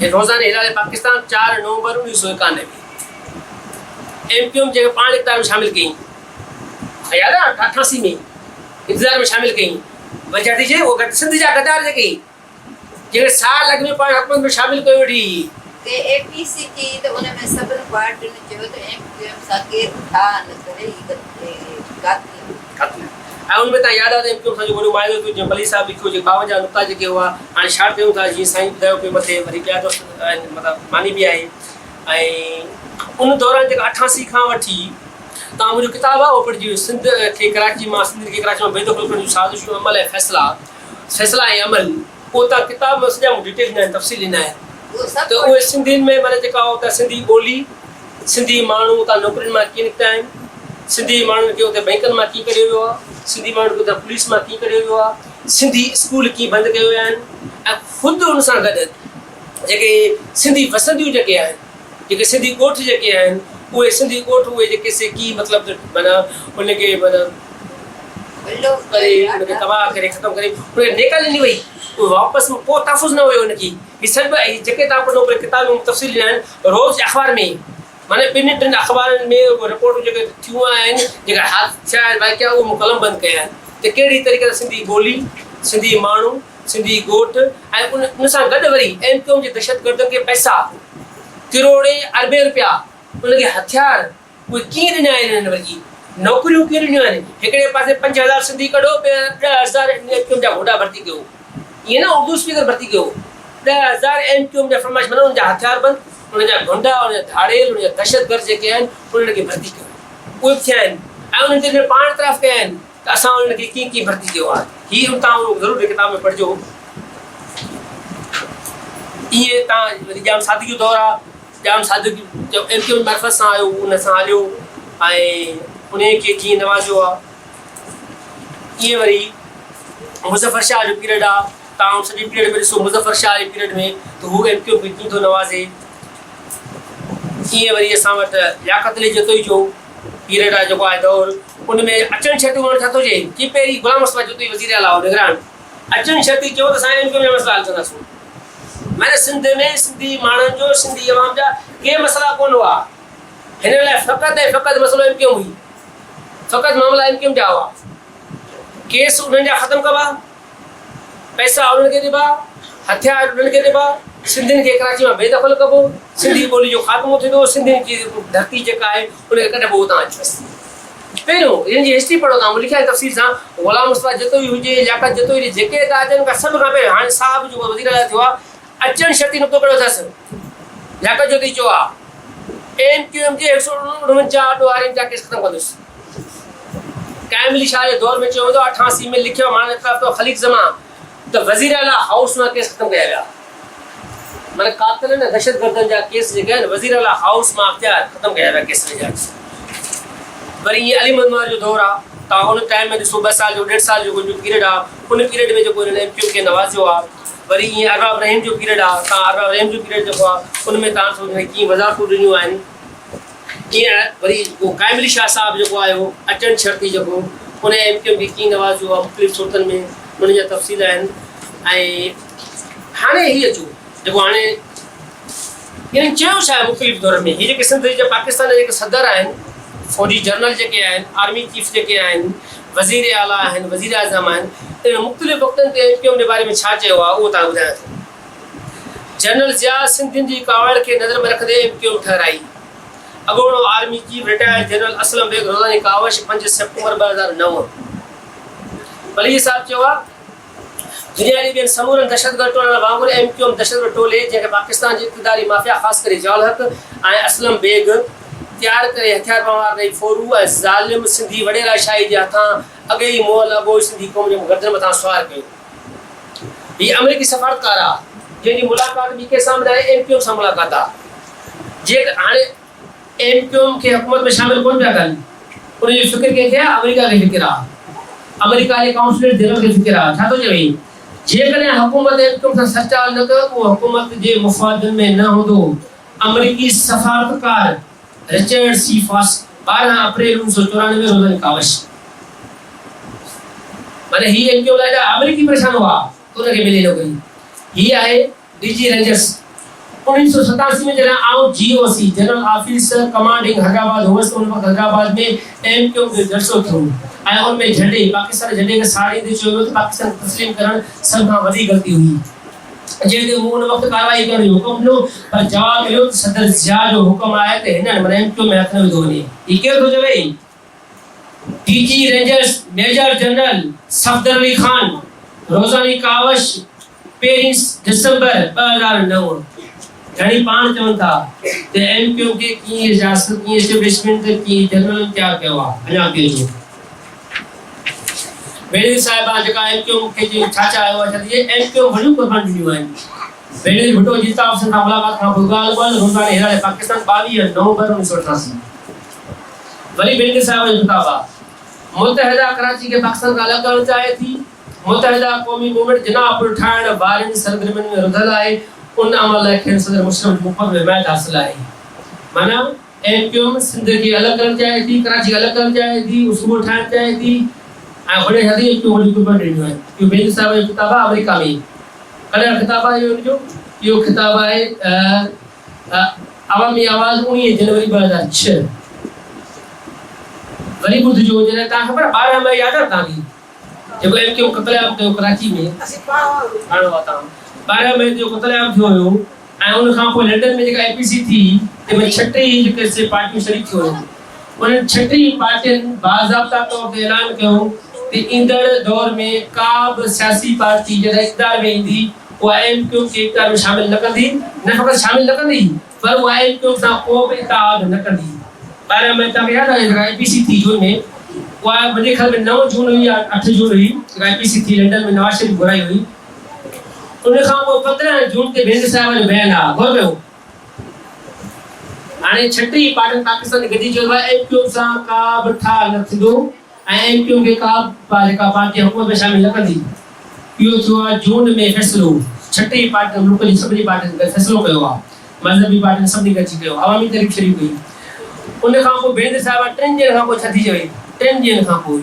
रोज़ाने हिलाल पाकिस्तान 4 नवंबर 1991। MQM जेके पाण इक़्तिदार में शामिल कई याद आहे 88 में इक़्तिदार में शामिल कई वजह थी चए उहो सिंध जा गद्दार जेके साल अॻु में पाण हुकूमत में शामिल कयो वेठी के APC की तो उन में सभिनी पार्टियुनि चयो त MQM सां केरु ठा न करे ऐं उनमें तव्हां यादि आहे त MQM सां जो वॾो वाइदो थियो जीअं मली साहिबु लिखियो जेके 52 नुक़्ता जेके हुआ हाणे छा कयूं था जीअं साईं ॿुधायो पियो मथे वरी ॿिया दोस्त मतिलबु मानी बि आहे। ऐं उन दौरान जेका 88 खां वठी तव्हां मुंहिंजो किताबु आहे उहो पढ़िजी वियो सिंध खे कराची मां सिंध खे कराची मां बेदख़ल करण जूं साज़िशूं अमल ऐं फ़ैसिला ऐं अमल उहो तव्हां किताब में सॼा डिटेल ॾिना आहिनि तफ़सील ॾिना आहिनि त उहे सिंधियुनि में माना जेका उतां सिंधी ॿोली सिंधी माण्हू उतां नौकरियुनि मां कीअं निकिता आहिनि सिंधी माण्हुनि खे उते बैंकनि मां कीअं कढियो वियो आहे सिंधी माण्हुनि खे उतां पुलिस मां कीअं कढियो वियो आहे सिंधी स्कूल कीअं बंदि कयो विया आहिनि ऐं ख़ुदि हुन सां गॾु जेके सिंधी वसंदियूं जेके आहिनि जेके सिंधी ॻोठ जेके आहिनि उहे सिंधी ॻोठ उहे जेके से कीअं मतिलबु माना उनखे माना करे उनखे तबाह करे ख़तमु करे उनखे नेका ॾिनी वई उहे वापसि को तहफ़ुज़ न हुयो हुनखे हीअ सभु जेके तव्हां पढ़ो उहे किताब में तफ़सील ॾिना आहिनि रोज़ अख़बार में माना 2-3 अख़बारनि में रिपोर्टूं जेके थियूं आहिनि जेका हादसा वाक़िया उहे मुकलम बंदि कया आहिनि त कहिड़ी तरीक़े सां सिंधी ॿोली सिंधी माण्हू सिंधी ॻोठ ऐं उन सां गॾु वरी MQM जे दहशतगर्दनि खे पैसा किरोड़े अरबे रुपया उनखे हथियार उहे कीअं ॾिना आहिनि हिन वरी नौकरियूं कीअं ॾिनियूं आहिनि हिकिड़े पासे 5000 सिंधी कढो ॿिए 10,000 MQM जा घोड़ा भर्ती कयो ईअं न उर्दू स्पीकर भर्ती कयो 10,000 MQM जा फरमाइश माना उनजा हथियार बंदि उनजा गुंडा उनजा धाड़ेल उनजा दहशतगर्द जेके आहिनि उन्हनि खे भर्ती कयो उहे बि थिया आहिनि ऐं उन्हनि जे पाण तरफ़ कया आहिनि त असां उन्हनि खे कीअं कीअं भर्ती कयो आहे हीअ तव्हां ज़रूरु किताब में पढ़िजो। इहे तव्हां वरी जाम सादगी दौर आहे जाम सादगी MQM मर्फ़त सां आयो उन सां हलियो ऐं उन खे कीअं नवाज़ियो आहे। ईअं वरी मुज़फ़र शाह जो पीरियड आहे तव्हां सॼे पीरियड में ॾिसो मुज़फ़र शाह जे पीरियड में त हू MQM खे कीअं थो नवाज़े ईअं वरी असां वटि लियाकत अली जतोई जो पीरियड आहे जेको आहे दौर उन में अचनि शर्तूं हाणे छा थो चए कि पहिरीं गुलाम मुस्तफ़ा जतोई वज़ीर आला निगरान अचनि शर्ती चयो त असां एमक्यूएम जा मसइला हल कंदासीं। माना सिंध में सिंधी माण्हुनि जो सिंधी अवाम जा के मसइला कोन हुआ, हिन लाइ फ़क़ति ऐं फ़क़ति मसइलो एमक्यूएम हुई, फ़क़ति मामला एमक्यूएम जा हुआ। केस उन्हनि जा ख़तमु कबा, पैसा उन्हनि खे ॾिबा, हथियार उन्हनि खे ॾिबा, सिंधियुनि खे कराची में बेदख़ल कबो, सिंधी ॿोली जो ख़ात्मो थींदो, सिंधियुनि जी धरती जेका आहे उनखे कढिबो उतां अची बसि। पहिरियों हिन जी हिस्ट्री पढ़ो तव्हां लिखियल तफ़सील सां गुलाम मुस्तफ़ा जतोई हुजे लियाकत जतोई जेके अचनि खां सभु खां पहिरियों हाणे साहब जेको वज़ीर आला थियो आहे अचनि शर्ती नुक़्तो कहिड़ो अथसि लियाकत जतोई चयो आहे एमक्यूएम जे 149 ॾोहारियुनि जा केस ख़तमु कंदुसि। कामिली शाह जे दौर में चयो वेंदो 88 में लिखियो माण्हू तरफ़ ख़लीक ज़मा त वज़ीर आला हाउस मां केस ख़तमु कया विया। माना कातिल न दहशतगर्दनि जा केस जेके आहिनि वज़ीर आला हाउस मां अख़्तियार ख़तमु कया विया केस जा। वरी ईअं अली महमूद जो दौर आहे तव्हां हुन टाइम में ॾिसो 2 साल जो 1.5 साल जो पीरियड आहे उन पीरियड में जेको हिननि एमक्यूएम खे नवाज़ियो आहे। वरी ईअं अरबाब रहीम जो पीरियड आहे तव्हां अरबाब रहीम जो पीरियड जेको आहे उन में तव्हां ॾिसो कीअं वज़ाफ़तूं ॾिनियूं आहिनि। ईअं वरी उहो कामिली शाह साहिबु जेको आहे उहो अचनि शर्ती जेको उन एमक्यूएम खे कीअं नवाज़ियो आहे मुख़्तलिफ़ सूरतनि में उन जा तफ़सील आहिनि। ऐं हाणे हीअ अचो जेको हाणे हिननि चयो छा आहे मुख़्तलिफ़ दौर में हीअ जेके सिंध जा पाकिस्तान जा जेके सदर आहिनि फौजी जनरल जेके आहिनि आर्मी चीफ जेके आहिनि वज़ीर आला आहिनि वज़ीर आज़म आहिनि इन मुख़्तलिफ़ वक़्तनि ते एमक्यूएम जे बारे में छा चयो आहे उहो तव्हां ॿुधायां थो। जनरल ज़िया सिंधियुनि जी कावड़ खे नज़र में रखंदे एमक्यूएम ठहिराई। अॻोणो army chief retired general Aslam Beg रोज़ानी कावश 5 सेप्टेम्बर 2009 वली साहिबु चयो आहे दुनिया जी ॿियनि समूरनि दहशतगर्द टोलनि वांगुरु एमक्यूएम दहशतगर्द टोले जंहिंखे पाकिस्तान जी इक़्तिदारी माफ़िया ख़ासि करे जवाल हक़ ऐं असलम बेग तयारु करे हथियार बमवार रही फोरू ऐं ज़ालिम सिंधी वॾेरा शाही जे हथां अॻे ई मोहल अॻो सिंधी क़ौम जे गर्दन मथां सुवार कयो। हीअ अमरीकी सफ़ारतकार आहे जंहिंजी मुलाक़ात ॿी कंहिं सां आहे एमक्यूएम सां मुलाक़ात आहे। जेकर हाणे एमक्यूएम खे हुकूमत में शामिल कोन पिया कनि उनजी फ़िक्र कंहिंखे आहे अमेरिका खे फ़िक्र आहे, अमेरिका जे काउंसलेट जनरल खे फ़िक्र आहे। छा थो चवे जेकॾहिं हुकूमत एमक्यूएम सां सचाल न कयो उहो हुकूमत जे मुफ़ादनि में न हूंदो। अमरीकी सफ़ारतकार रिचर्ड सी फॉस 12 अप्रैल 1994 रोज़ानी कावश माने ही एमक्यूएम लाइ अमेरिकी परेशान हुआ तो उनखे मिली न गई। हीअ आहे डीजी रेंजर्स 1987 में जॾहिं आउं GOC general officer commanding Hyderabad हुअसि उन वक़्तु हैदराबाद में एमक्यूएम जो जलसो थियो ऐं उन में झंडे पाकिस्तान झंडे खे साड़ींदे चयो वियो त पाकिस्तान तस्लीम करणु सभ खां वॾी ग़लती हुई जंहिंते मूं उन वक़्तु कार्रवाई करण जो हुकुम ॾिनो पर जवाब मिलियो त सदर ज़िया जो हुकुम आहे त हिननि माना एमक्यूएम में हथ न विधो वञे। हीउ केरु थो चवे DG Rangers major general Safdar Ali Khan रोज़ानी कावश 23 दिसंबर 2009 घणी पाण चवनि था त एमक्यूएम खे कीअं इजाज़त कीअं एस्टेब्लिशमेंट कीअं जनरल तयारु कयो आहे अञा कयो बेनज़ीर साहिबा जेका एमक्यूएम खे छा छा आयो आहे छा एमक्यूएम वॾियूं क़ुर्बान ॾिनियूं आहिनि। बेनज़ीर भुट्टो जी सां मुलाक़ात खां पोइ ॻाल्हि रोज़ाने हिराए पाकिस्तान 22 नवंबर 1988 वरी बेनज़ीर साहिब जो किताब आहे मुतहदा कराची खे पाकिस्तान खां अलॻि करणु चाहे थी मुतहदा क़ौमी मूवमेंट जनाब पुर ठाहिण वारनि सरगर्मियुनि में रुधल आहे उन अमल लाइ खेनि सदर मुशर्रफ मुफ़त हिमायत हासिल आहे। माना एमक्यूएम सिंध खे अलॻि करणु चाहे थी कराची खे अलॻि करणु चाहे थी सूबो ठाहिणु चाहे थी ऐं वॾे हदी वॾी क़ुर्बान ॾिनियूं आहिनि। इहो बेनज़ीर साहिब जो किताबु आहे अमेरिका में कॾहिं किताबु आहे इहो किताबु आहे अवामी आवाज़ 19 जनवरी 2006 वरी ॿुधिजो जॾहिं तव्हां ख़बर 12 मई यादि आहे तव्हांखे जेको एमक्यूएम क़त्लेआम कयो कराची में हाणे 12 मई जो क़त्लेआम थियो हुयो ऐं उन खां पोइ लंडन में जेका एपीसी थी तंहिंमें 36 जेके पार्टियूं शरीक थियूं हुयूं उन्हनि 36 पार्टियुनि बाज़ाब्ता तौर ते ऐलान कयो कि ईंदड़ दौर में का बि सियासी पार्टी जॾहिं इक़्तिदार में ईंदी उहा एमक्यूएम खे इक़्तिदार में शामिल न कंदी न फ़क़ति शामिल न कंदी पर उहा एमक्यूएम सां को बि इत्तेहाद न कंदी। 12 मई तव्हांखे यादि आहे जेका एपीसी थी जून में उहा मुंहिंजे ख़्याल में 9 जून हुई या 8 जून हुई जेका एपीसी थी लंडन में नवाज़ शरीफ़ घुराई हुई। उन खां पोइ 15 जून ते बेनज़ीर साहिब जो बयानु आहे गौर कयो हाणे 36 पार्टियुनि पाकिस्तान जी गदी चयो आहे एमक्यूएम सां का बि ठाह न थींदो ऐं एमक्यूएम खे का जेका पार्टी हुकूमत में शामिल न कंदी। इहो थियो आहे जून में फ़ैसिलो 36 पार्टियुनि मुल्क जी सभिनी पार्टियुनि फ़ैसिलो कयो आहे मज़हबी पार्टी सभिनी गॾिजी कयो अवामी तहरीक शरीफ़ हुई उन खां पोइ बेनज़ीर साहिब 3 ॾींहंनि खां पोइ छा थी वई 3 ॾींहंनि खां पोइ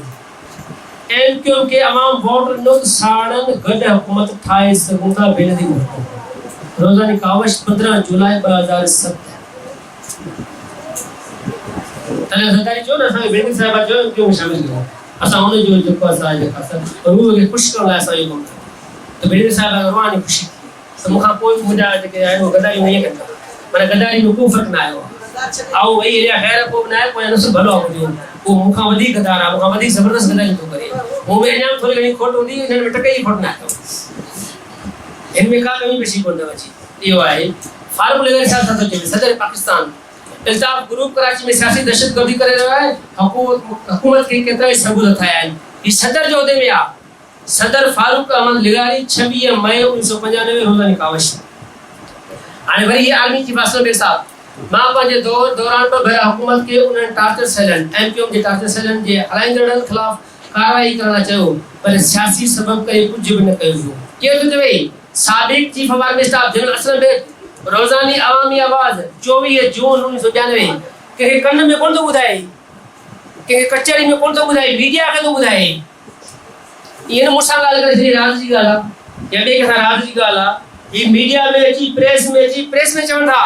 MQM के अवाम वोट ॾिनो साड़नि गॾु हुकूमत ठाहे सघूं था बेनज़ीर भुट्टो रोज़ानी कावश 15 जुलाई 2007 तॾहिं सरकारी चयो न असांखे बेनज़ीर साहिब जो MQM में शामिल कयो असां हुन जो जेको असां रूह खे ख़ुशि करण लाइ असां इहो कमु कयो त बेनज़ीर साहिब रुहानी ख़ुशी थी त मूंखां पोइ मुंहिंजा जेके आहिनि उहे गद्दारी में ईअं कंदा माना गद्दारी में को फ़र्क़ु न आयो आहे ऐं वही एरिया ख़ैर को बि न आहे कोई नसुल भलो आहे मुंहिंजो उहो मूंखां वधीक गद्दार आहे मूंखां वधीक ज़बरदस्त गद्दारी थो करे मूं में अञा थोरी घणी खोट हूंदी हिन में टके जी खोट न आहे हिन में का कमी पेशी कोन अची इहो आहे फारूक लॻारी साहिब छा थो चए सदर पाकिस्तान इल्ताफ़ ग्रुप कराची में सियासी दहशतगर्दी करे रहियो आहे हुकूमत के केतिरा ई सबूत ठाहिया आहिनि हीउ सदर जो उहिदे में आहे सदर फारूक अहमद लिगारी 26 मई 1995 रोज़ानी कावश हाणे वरी ये आर्मी चीफ असलम बेग साहब मां पंहिंजे दौरान पर भेरा हुकूमत के उन्हनि टार्चर सेलनि MQM जे टार्चर सेलनि जे हलाईंदड़नि ख़िलाफ़ कार्रवाई करण लाइ चयो पर सियासी सबब करे कुझु बि न कयो वियो केरु थो चवे साबिक़ chief of army staff general Aslam Beg रोज़ानी अवामी आवाज़ 24 जून 1999 कंहिंखे कन में कोन थो ॿुधाए कंहिंखे कचहरी में कोन थो ॿुधाए मीडिया खे थो ॿुधाए ईअं न मूंसां ॻाल्हि करे छॾी राज़ जी ॻाल्हि आहे या ॿिए कंहिंसां राज़ जी ॻाल्हि आहे हीअ मीडिया में अची प्रेस में चवनि था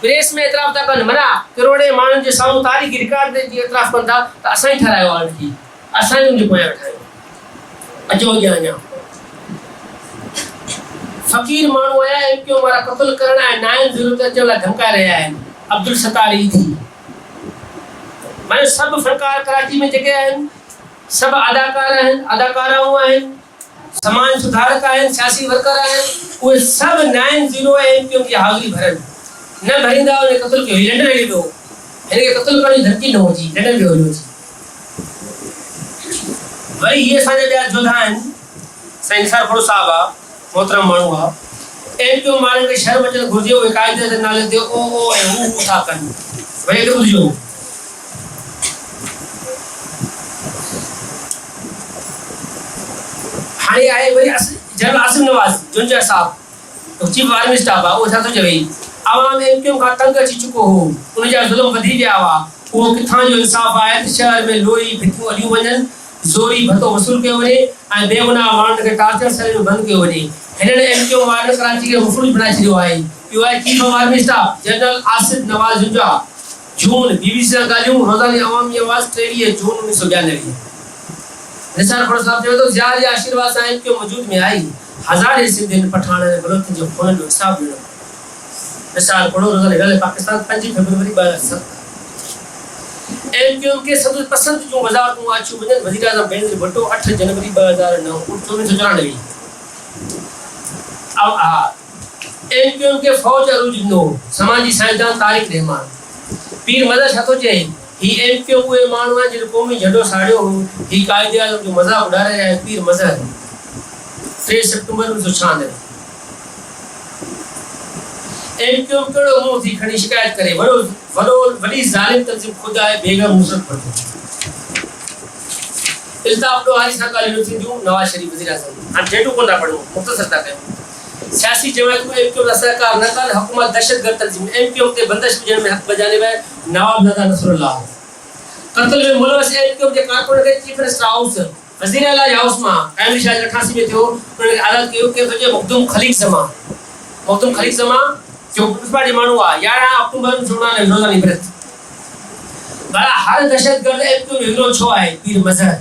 प्रेस में एतिराफ़ था कनि माना करोड़े माण्हुनि जे साम्हूं तारीख़ी रिकॉर्ड ते एतिराफ़ कनि था त असां ई ठारायो आहे हुनखे असां ई हुनजे पोयां वेठा आहियूं अचो अॻियां अञा फ़क़ीर माण्हू आया MQM वारा क़त्ल करण ऐं नाइल ज़रूरत अचण लाइ धमकाए रहिया आहिनि अब्दुल सत्तार ईदी माना सभु फ़नकार कराची में जेके आहिनि सभु अदाकार आहिनि अदाकाराऊं आहिनि समाज सुधारक आहिनि सियासी वर्कर आहिनि उहे सभु 90 MQM जी हाज़िरी भरनि न भरींदा उन क़त्ल कयो लंडन हली वियो हिनखे क़त्ल करण जी धमकी न हुजी लंडन वियो हुयो वरी इहे असांजा ॿिया जोधा आहिनि साईं निसार खोड़ो साहिबु आहे मोहतरम माण्हू आहे MQM वारनि खे शर्म अचणु घुरिजे उहे क़ाइदे जे नाले ते ओ ऐं हू था कनि वरी हिकु ॿुधिजो हाणे आहे वरी जनरल आसिम नवाज़ जुंजा साहब चीफ आर्मी स्टाफ आहे उहो छा थो चवे आवाम MQM खां तंग अची चुको हो उनजा ज़ुल्म वधी विया हुआ उहो किथां जो इंसाफ़ आहे त शहर में लोई भितियूं हलियूं वञनि ज़ोरी भतो वसूल कयो वञे ऐं बेगुनाह माण्हुनि खे टार्चर सेल में बंदि कयो वञे हिननि MQM वारनि कराची खे मुफ़लूज बणाए छॾियो आहे इहो आहे chief of army staff general Asif Nawaz Janjua जून BBC सां ॻाल्हियूं रोज़ानी अवामी आवाज़ 23 जून 1992 निसार खोड़ साहब चवे थो ज़िया जे आशीर्वाद सां MQM वजूद में आई हज़ारे सिंधियुनि पठाण ऐं बलोचनि जो खून जो हिसाब ॾिनो निसार खोड़ रोज़ानी ॻाल्हि पाकिस्तान 5 फरवरी 2007 MQM के सदुल पसंद जो वज़ारतूं अचूं वञनि वज़ीर आज़म बेनज़ीर भुट्टो 8 जनवरी 2009 1994 MQM के फौज अरूज ॾिनो समाजी साइंसदान तारिक रहमान पीर मदर छा थो चए ही MQM उहे माण्हू आहिनि जिन क़ौमी झंडो साड़ियो हो ही क़ाइदे आज़म जो मज़ाक़ उॾारे रहिया आहिनि पीर मज़हर 3 सितंबर 1996 MQM कहिड़ो मुंहुं थी खणी शिकायत करे वॾी ज़ालिम तंज़ीम ख़ुदि आहे बेगम नुसरत भट्टो इल्ताफ़ ॾोहारी सां ॻाल्हियूं थींदियूं नवाज़ शरीफ़ वज़ीर आज़म हाणे डेटू कोन था पढ़ूं मुख़्तसर था कयूं सियासी जमायतूं MQM सां सहकार न कनि हुकूमत दहशतगर्द तंज़ीम MQM ते बंदिश विझण में हक़ बजानिब आहे नवाब नादा नसरुल्लाह क़त्ल में मुलविस MQM जे कारकुन खे चीफ मिनिस्टर हाउस वज़ीर आला हाउस मां कायम शाह 88 में थियो उन्हनि आज़ाद कयो के तो मखदूम खलीक ज़मा जो पुष्पा जे माण्हू आहे 11 अक्टूबर 1999 रोज़ानी व्रत बड़ा हर दहशतगर्द MQM जो विरोध छो आहे पीर मज़हर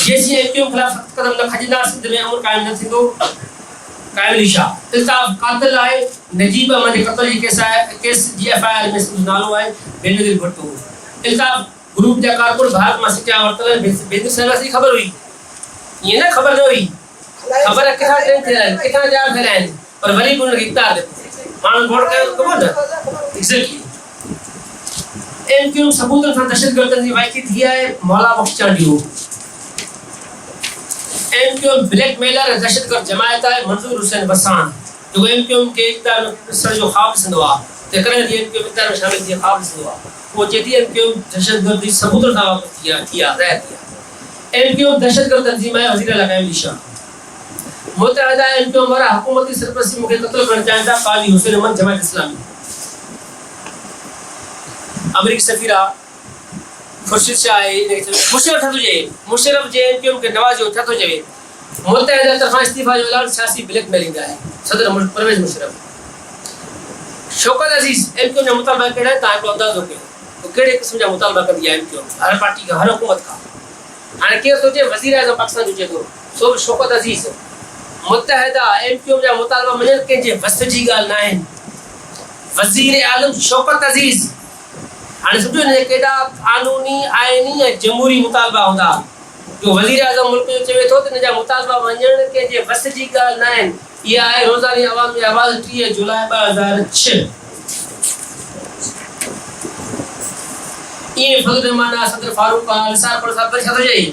जेसी MQM खिलाफ़ कदम न खजंदा सिंध में अमन कायम न थींदो कायम शाह इल्ताफ़ कातिल आहे नजीब अहमद जे क़त्ल जी केस जी FIR में नालो आहे बेनज़ीर भुट्टो इल्ताफ़ ग्रुप जा कारकुन भारत मां सिटिया वरतल बेनज़ीर साहिब जी ख़बर हुई ये ना खबर न हुई खबर किथां ट्रेन थियल आहिनि किथां जा थियल आहिनि पर वरी बि उनखे इक़्तिदार माण्हू वोट कयो ख़बर न एग्ज़ैक्टली MQM सबूतनि सां दहशतगर्दनि जी वाइकी थी आहे मौला बख्श चांडियो MQM ब्लैकमेलर दहशतगर्द जमायत आहे मंज़ूर हुसैन वसाण जो MQM के इक़्तिदार में ॾिसण जो ख़्वाब ॾिसंदो आहे त कॾहिं MQM इक़्तिदार में शामिल थिए ख़्वाब ॾिसंदो आहे वो चेती MQM दहशतगर्दी सबूतनि सां वापसि थी आहे ज़ाहिर थी आहे MQM दहशतगर्द तंज़ीम आहे वज़ीर आला कायम शाह मुतहदा एमक्यूएम वारा हुकूमती सरपरस्ती मूंखे क़त्ल करणु चाहिनि था काज़ी हुसैन अहमद जमात इस्लामी अमरीकी सफ़ीरा खुर्शीद शाह आहे मुशर्रफ ठा थो चए मुशर्रफ जे एमक्यूएम खे नवाज़ियो छा थो चवे मुतहदा तरफ़ां इस्तीफ़ा जो ऐलान सियासी ब्लैकमेलिंग आहे सदर परवेज़ मुशर्रफ शौकत अज़ीज़ एमक्यूएम जा मुतालबा कहिड़ा आहिनि तव्हां हिकिड़ो अंदाज़ो कयो तो कहिड़े क़िस्म जा मुतालबा कंदी आहे एमक्यूएम हर पार्टी खां हर हुकूमत खां हाणे केरु सोचे वज़ीर आज़म पाकिस्तान जो चए थो सो बि शौकत अज़ीज़ मुतहदा एमक्यूएम जा मुतालबा मञनि कंहिंजे वस जी ॻाल्हि न आहिनि वज़ीर आलम शौकत अज़ीज़ हाणे सम्झो हिन केॾा क़ानूनी आइनी ऐं जमहूरी मुतालबा हूंदा जो वज़ीर आज़म मुल्क जो चवे थो त हिन जा मुतालबा मञणु कंहिंजे वस जी ॻाल्हि न आहिनि इहा आहे रोज़ानी अवामी आवाज़ 30 जुलाई 2006 ये फजल रहमान सदर फारूक निसार पर साहब छा थो चई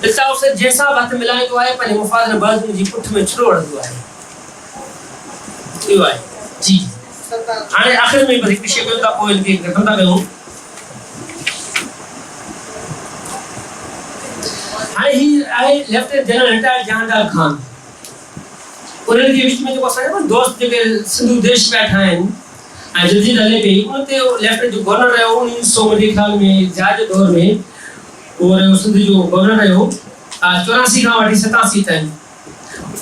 इंसाफ से जैसा बात मिलाए तो आए पर मुफाद ने बाजू जी पुठ में छुरो वड़दो आहे इहो आहे जी हाणे आखिर में वरी विषय कयो था पोइ इनके खत्म था कयूं हाणे ही आहे lieutenant general retired Jahandar Khan उन्हनि जे विच में जेको असांजा दोस्त जेके सिंधु देश बैठा आहिनि ऐं जदीद हले पई उन ते लेफ्टिनेंट जो गवर्नर रहियो 1900 मुंहिंजे ख़्याल में जहाज दौर में उहो रहियो सिंध जो गवर्नर रहियो 84 खां वठी 87 ताईं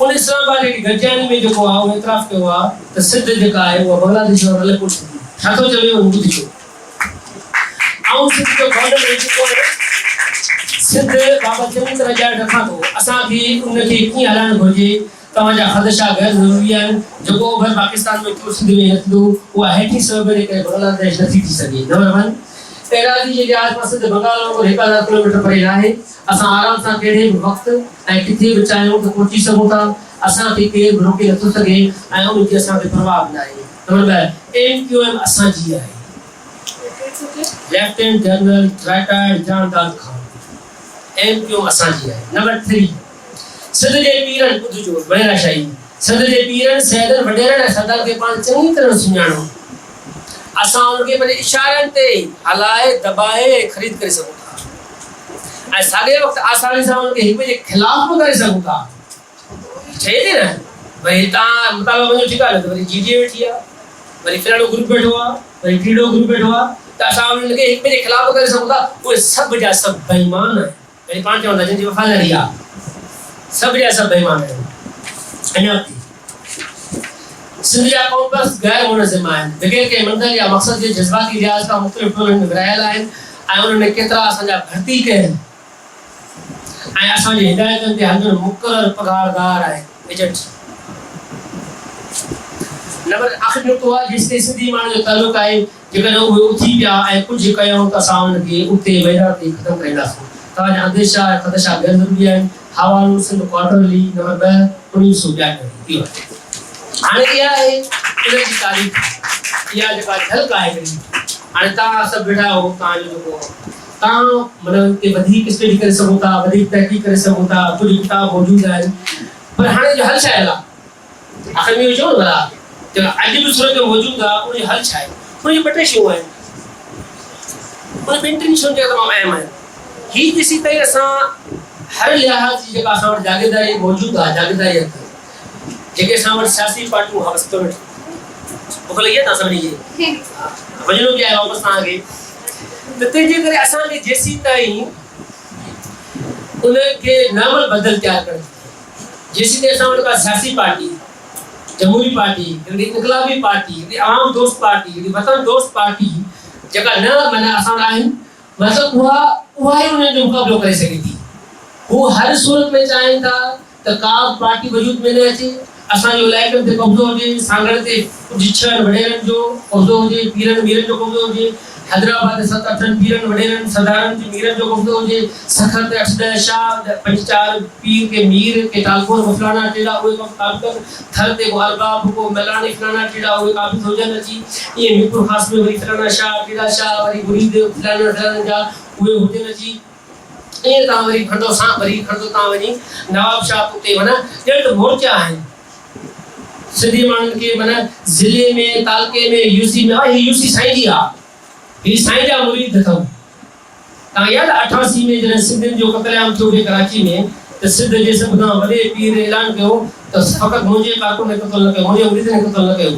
उन इस्लामाबाद जी गरजानी में जेको आहे उहो इतराफ़ कयो आहे त सिंध जेका आहे उहा बांग्लादेश और अलीपुर छा थो चवे उहो ॿुधिजो ऐं सिंध जो गवर्नर रही चुको आहे सिंध बाबति चङी तरह ॼाण रखां थो असांखे उनखे कीअं हलाइणु घुरिजे तव्हांजा ख़दशा गैर ज़रूरी आहिनि जेको ओभर पाकिस्तान में थियो सिंध में न थींदो उहा हेठी सबब जे करे बांग्लादेश नथी थी सघे नंबर 1 एराज़ी जे लिहाज़ सां सिंध बंगाल वांगुरु 1000 किलोमीटर परे आहे असां आराम सां कहिड़े बि वक़्तु ऐं किथे बि चाहियूं त पहुची सघूं था असांखे केरु बि रोके नथो सघे ऐं उनजी असांखे परवाह बि न आहे नंबर 2 एमक्यूएम असांजी आहे lieutenant general retired Jahandar Khan MQM असांजी आहे नंबर 3 सिंध जे पीरनि ॿुधिजो बहिराशाही सिंध जे पीरनि सैदनि वॾेरनि ऐं सरदार खे पाण चङी तरह सुञाणो असां उनखे पंहिंजे इशारनि ते हलाए दबाए ख़रीद करे सघूं था ऐं साॻे वक़्तु आसानी सां उनखे हिक ॿिए जे ख़िलाफ़ बि करे सघूं था चए थी न भई तव्हां मुतालबा वञो ठीकु आहे न त वरी जीडीए वेठी आहे वरी फलाणो ग्रुप वेठो आहे वरी टीडो ग्रुप वेठो आहे त असां उनखे हिक ॿिए जे ख़िलाफ़ करे सघूं था उहे सभु जा सभु बेईमान आहिनि पाण चवंदा जंहिंजी वफ़ादारी आहे सब जा सब बेईमान है अञा सिंध जा कॉम्पस गैर मुनज़्ज़म आहिनि बग़ैर के मंज़िल या मक़सद जे जज़्बाती लिहाज़ खां मुख़्तलिफ़ टोलनि में विरहायल आहिनि ऐं उन्हनि केतिरा असांजा भर्ती कयल ऐं असांजी हिदायतनि ते हलंदड़ मुक़ररु पघारदार आहिनि एजेंट नंबर आख़िरी नुक़्तो आहे जेसिताईं सिंधी माण्हुनि जो तालुक़ु आहे जेकॾहिं उहे उथी पिया ऐं कुझु कयूं त असां उनखे उते मैदान ते ख़तमु कंदासीं तव्हांजा अंदेशा ऐं ख़दशा गैर ज़रूरी आहिनि हवालो सिंध क्वार्टरली नंबर 2 1992 इहो हाणे इहा आहे इन जी तारीख़ इहा जेका झलक आहे हिकिड़ी हाणे तव्हां सभु वेठा आहियो तव्हांजो जेको तव्हां माना ते वधीक स्टडी करे सघो था वधीक तहक़ीक़ करे सघो था कुझु किताब मौजूदु आहिनि पर हाणे जो हल छा आहे आख़िर में चओ न भला जेका अॼु बि सूरत में मौजूदु आहे उनजो हल छा आहे उनजी ॿ टे शयूं आहिनि उन ॿिनि टिनि शयुनि जेका तमामु अहम आहिनि हीअ ॾिसी करे असां हर लिहाज़ जी जेका असां वटि जागीरदारी मौजूदु आहे जागीरदारी जेके असां वटि सियासी पार्टियूं हवस्तु में मूंखे लॻे तव्हां सभिनी खे वञिणो बि आहे वापसि तव्हांखे त तंहिंजे करे असांखे जेसीं ताईं उनखे नामल बदल तयारु करणु जेसीं ताईं असां वटि का सियासी पार्टी जमहूरी पार्टी हिकिड़ी इनकलाबी पार्टी हिकिड़ी आवाम दोस्त पार्टी हिकिड़ी वतन दोस्त पार्टी जेका न माना असां वटि आहिनि मतिलबु उहा ई उन्हनि जो मुक़ाबिलो करे सघे थी हू हर सूरत में चाहिनि था त का पार्टी वजूद में न अचे असांजो इलाइक़नि ते कब्ज़ो हुजे सांगड़ ते कुझु 6 वॾेरनि जो कब्ज़ो हुजे पीरनि मीरनि जो कब्ज़ो हुजे हैदराबाद 7-8 पीरनि वॾेरनि सरदारनि जे मीरनि जो कब्ज़ो हुजे सखर ते 8-10 शाह 5-4 पीर के मीर के टालकोर फलाना टेड़ा उहे काम कर थर ते को अरबाब को मेलानी फलाना टेड़ा उहे काबिज़ हुजनि अची ईअं मीरपुर ख़ास में वरी फलाना शाह टेड़ा शाह वरी मुरीद फलाना जा उहे हुजनि अची ईअं तव्हां वरी खणंदो तव्हां वञी नवाब शाह उते माना ॾेढ मोर्चा आहिनि सिंधी माण्हुनि खे माना ज़िले में तालके में यूसी में आहे यूसी साईं जी आहे हीअ साईं जा मुरीद अथव तव्हां यादि 88 में जॾहिं सिंधियुनि जो क़त्लेआम थियो हुयो कराची में त सिद्ध जे सब खां वॾे पीर ऐलान कयो त फ़क़ति मुंहिंजे कारकुन ने क़त्ल न कयो, मुंहिंजे मुरीद ने क़त्ल न कयो।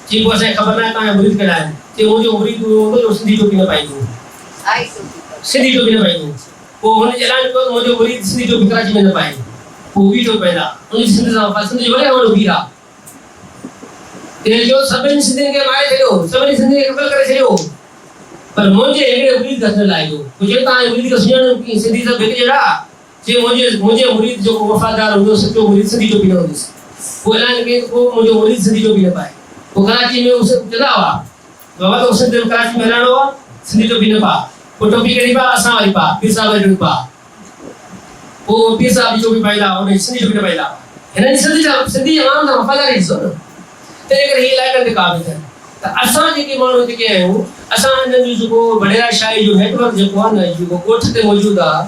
चई पोइ असांखे ख़बर न आहे तव्हांजा मुरीद कहिड़ा आहिनि। चई मुंहिंजो मुरीद हूंदो जो सिंधी टोपी न पाईंदो, आई टोपी सिंधी टोपी न पाईंदो। पोइ हुन ऐलान कयो त मुंहिंजो मुरीद सिंधी टोपी कराची में न पाए, पोइ ॿी टोपी पाईंदा। उनजी सिंध सां सिंध जो वॾे में वॾो पीर आहे। जो सभिनी सिंधियुनि खे मारे छॾियो, सभिनी सिंधियुनि खे क़त्ल करे छॾियो, पर मुंहिंजे हिकिड़े मुरीद खे न लाहियो। कुझु तव्हांजे मुरीद खे सुञाणो की सिंधी सभु हिकु जहिड़ा? जे मुंहिंजे मुरीद जेको वफ़ादार हूंदो सचो मुरीद सिंधी टोपी न हूंदुसि। पोइ ऐलान कई त पोइ मुंहिंजो मुरीद सिंधी टोपी न पाए। पोइ कराची में उहे चवंदा हुआ बाबा तो सिंध कराची में हलणो आहे, सिंधी टोपी न पा। पोइ टोपी कहिड़ी पा? असां वारी पा, पीर साहिब वारी पा। पोइ पीर साहिब जी टोपी पाईंदा, उन सिंधी टोपी न पाईंदा। हिननि सिंधी अवाम सां वफ़ादारी ॾिसो न, तंहिं करे हीअ इलाइक़नि ते क़ाबिल आहिनि। त असां जेके माण्हू जेके आहियूं, असां हिननि जो जेको बडेरा शाही जो नेटवर्क जेको आहे न, जेको ॻोठ ते मौजूदु आहे,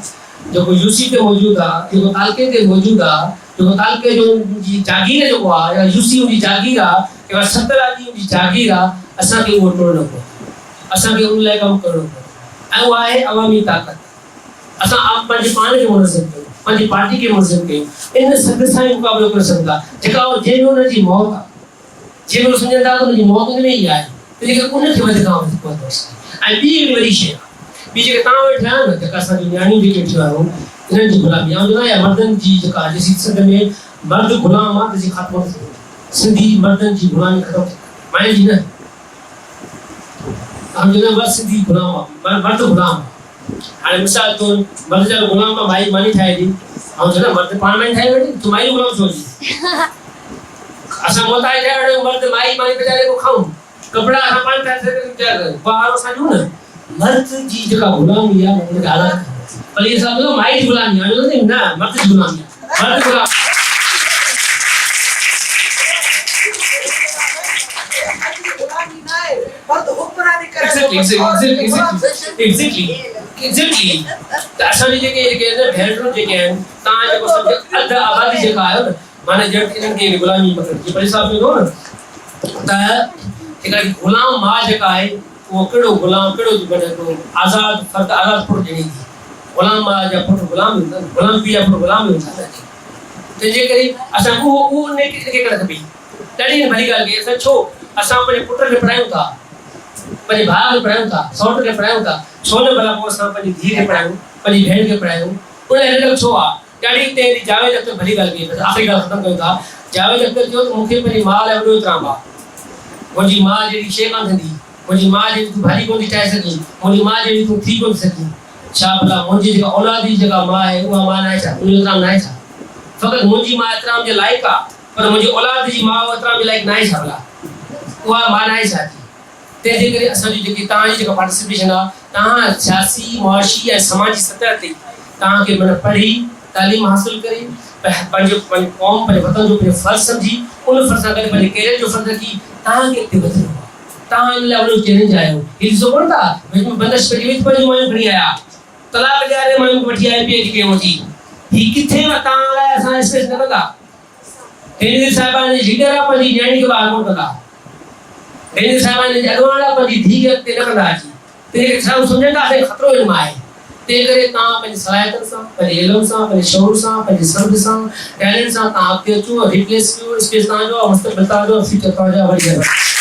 जेको यूसी ते मौजूदु आहे, जेको तालके ते मौजूदु आहे, जेको तालके जो जी जागीर जेको आहे या यूसी जी जागीर आहे या 70 आदमी जी जागीर आहे, असांखे उहो टोड़णो पवंदो, असांखे उन लाइ कमु करणो पवंदो। ऐं उहा आहे अवामी ताक़त। असां पंहिंजे पाण खे मुनज़िम कयूं, पंहिंजी पार्टी खे मुनज़िम कयूं, इन सभ सां ई मुक़ाबिलो करे सघूं था। जेका जंहिं में हुनजी मौत आहे, जंहिं में सम्झंदा त हुनजी मौत उन में ई आहे, तंहिं करे उनखे वधि खां वधीक पवंदोसि। ऐं ॿी हिकिड़ी वॾी शइ आहे, ॿी जेके तव्हां वेठा आहियो न, जेका असांजी नियाणियूं जेके वेठियूं आहियो, इन्हनि जी गुलामी ऐं चवंदा या मर्दनि जी जेका जेसी सिंध में मर्द गुलाम आहे तंहिंजी ख़त्म थी वई। सिंधी मर्दनि जी गुलामी ख़त्म थी वई, माए जी न। हम चवंदा बसि सिंधी गुलाम आहे, मर्द गुलाम आहे। हाणे मिसाल तौरु मर्द जा गुलाम आहे, माई मानी ठाहे ॾी। ऐं चवंदा मर्द पाण मानी ठाहे वेठे, तूं माई गुलाम छो जी? असां मोताज ठाहे वेठा मर्द माई मानी पचाए को खाऊं, कपिड़ा असां पाण ठाहे बाहर असां ॾियूं न। मर्द जी जेका गुलामी आहे उनखे आज़ादु कयो। पर इहे सभु माई जी गुलामी आहे, न मर्द जी गुलामी आहे। मर्द गुलाम एग्ज़ैक्टली। त असांजी जेके भेनरूं जेके आहिनि, तव्हां जेको सम्झो अधु आबादी जेका आहे न, माना ॼण इन्हनि खे गुलामी पकड़जी। पर हिसाब थींदो न त हिकिड़ी गुलाम माउ जेका आहे उहो कहिड़ो गुलाम कहिड़ो बणे थो, आज़ादु फ़र्द आज़ादु पुटु ॾिनी थी। गुलाम माउ जा पुट गुलाम हूंदा, गुलाम पीउ जा पुट गुलाम हूंदा। तंहिंजे करे असां उहो उनखे करणु खपे। ॾाढी भली ॻाल्हि कई। असां छो असां पंहिंजे पुट खे पढ़ायूं था, पंहिंजे भाउ खे पढ़ायूं था, सौट खे पढ़ायूं था, छो न भला पोइ असां पंहिंजी धीउ खे पढ़ायूं, पंहिंजी भेण खे पढ़ायूं? उन हिन छो आहे? ॾाढी तेरी जावेद अख्तर भली ॻाल्हि कई। आख़िरी ॻाल्हि ख़तमु कयूं था। जावेद अख्तर चयो त मूंखे पंहिंजी माउ लाइ वॾो इतराम आहे। मुंहिंजी माउ जहिड़ी शइ कान थींदी, मुंहिंजी माउ जहिड़ी तूं भाॼी कोन थी ठाहे सघीं, मुंहिंजी माउ जहिड़ी तूं थी कोन सघीं। छा भला मुंहिंजी जेका औलाद जी जेका माउ आहे उहा माउ न आहे छा? उनजो इतराम न आहे छा? फ़क़ति मुंहिंजी माउ इतराम जे लाइक़ु आहे, पर मुंहिंजी औलाद जी माउ इतराम जे लाइक़ु न आहे छा? भला उहा माउ न आहे छा? तंहिंजे करे असांजी जेकी तव्हांजी जेका पार्टिसिपेशन आहे, तव्हां सियासी मुआशी ऐं समाजी सतह ते तव्हांखे माना पढ़ी तालीम हासिल करे पंहिंजो क़ौम पंहिंजे वतन जो पंहिंजो फ़र्ज़ु सम्झी उन फ़र्ज़ सां गॾु पंहिंजे कैरियर जो फ़र्ज़ु रखी तव्हांखे अॻिते वधिणो आहे। तव्हां इन लाइ वॾो चैलेंज आहियो। हीअ ॾिसो कोन था विच में बंदिश पेटी विच पंहिंजूं मायूं खणी आया, तलाक ॾियारे मायूं वठी आया PhD कयूं थी। हीअ किथे तव्हां लाइ असां स्पेस न कंदा? बेनज़ीर साहिबान जी लीडर आहे, पंहिंजी नियाणी खे ॿाहिरि कोन कंदा। बेनज़ीर साहिबान जी अॻुवान आहे, पंहिंजी धीउ खे अॻिते न कंदा अची। तंहिं करे छा सम्झंदा असांखे ख़तरो हिन मां आहे। तंहिं करे तव्हां पंहिंजी सलाहियतनि सां, पंहिंजे इल्म सां, पंहिंजे शौर सां, पंहिंजे सर्द सां, टैलेंट सां तव्हां अॻिते अचो, रिप्लेस कयो। स्पेस तव्हांजो आहे, मुस्तक़बिल तव्हांजो, फ्यूचर तव्हांजो आहे।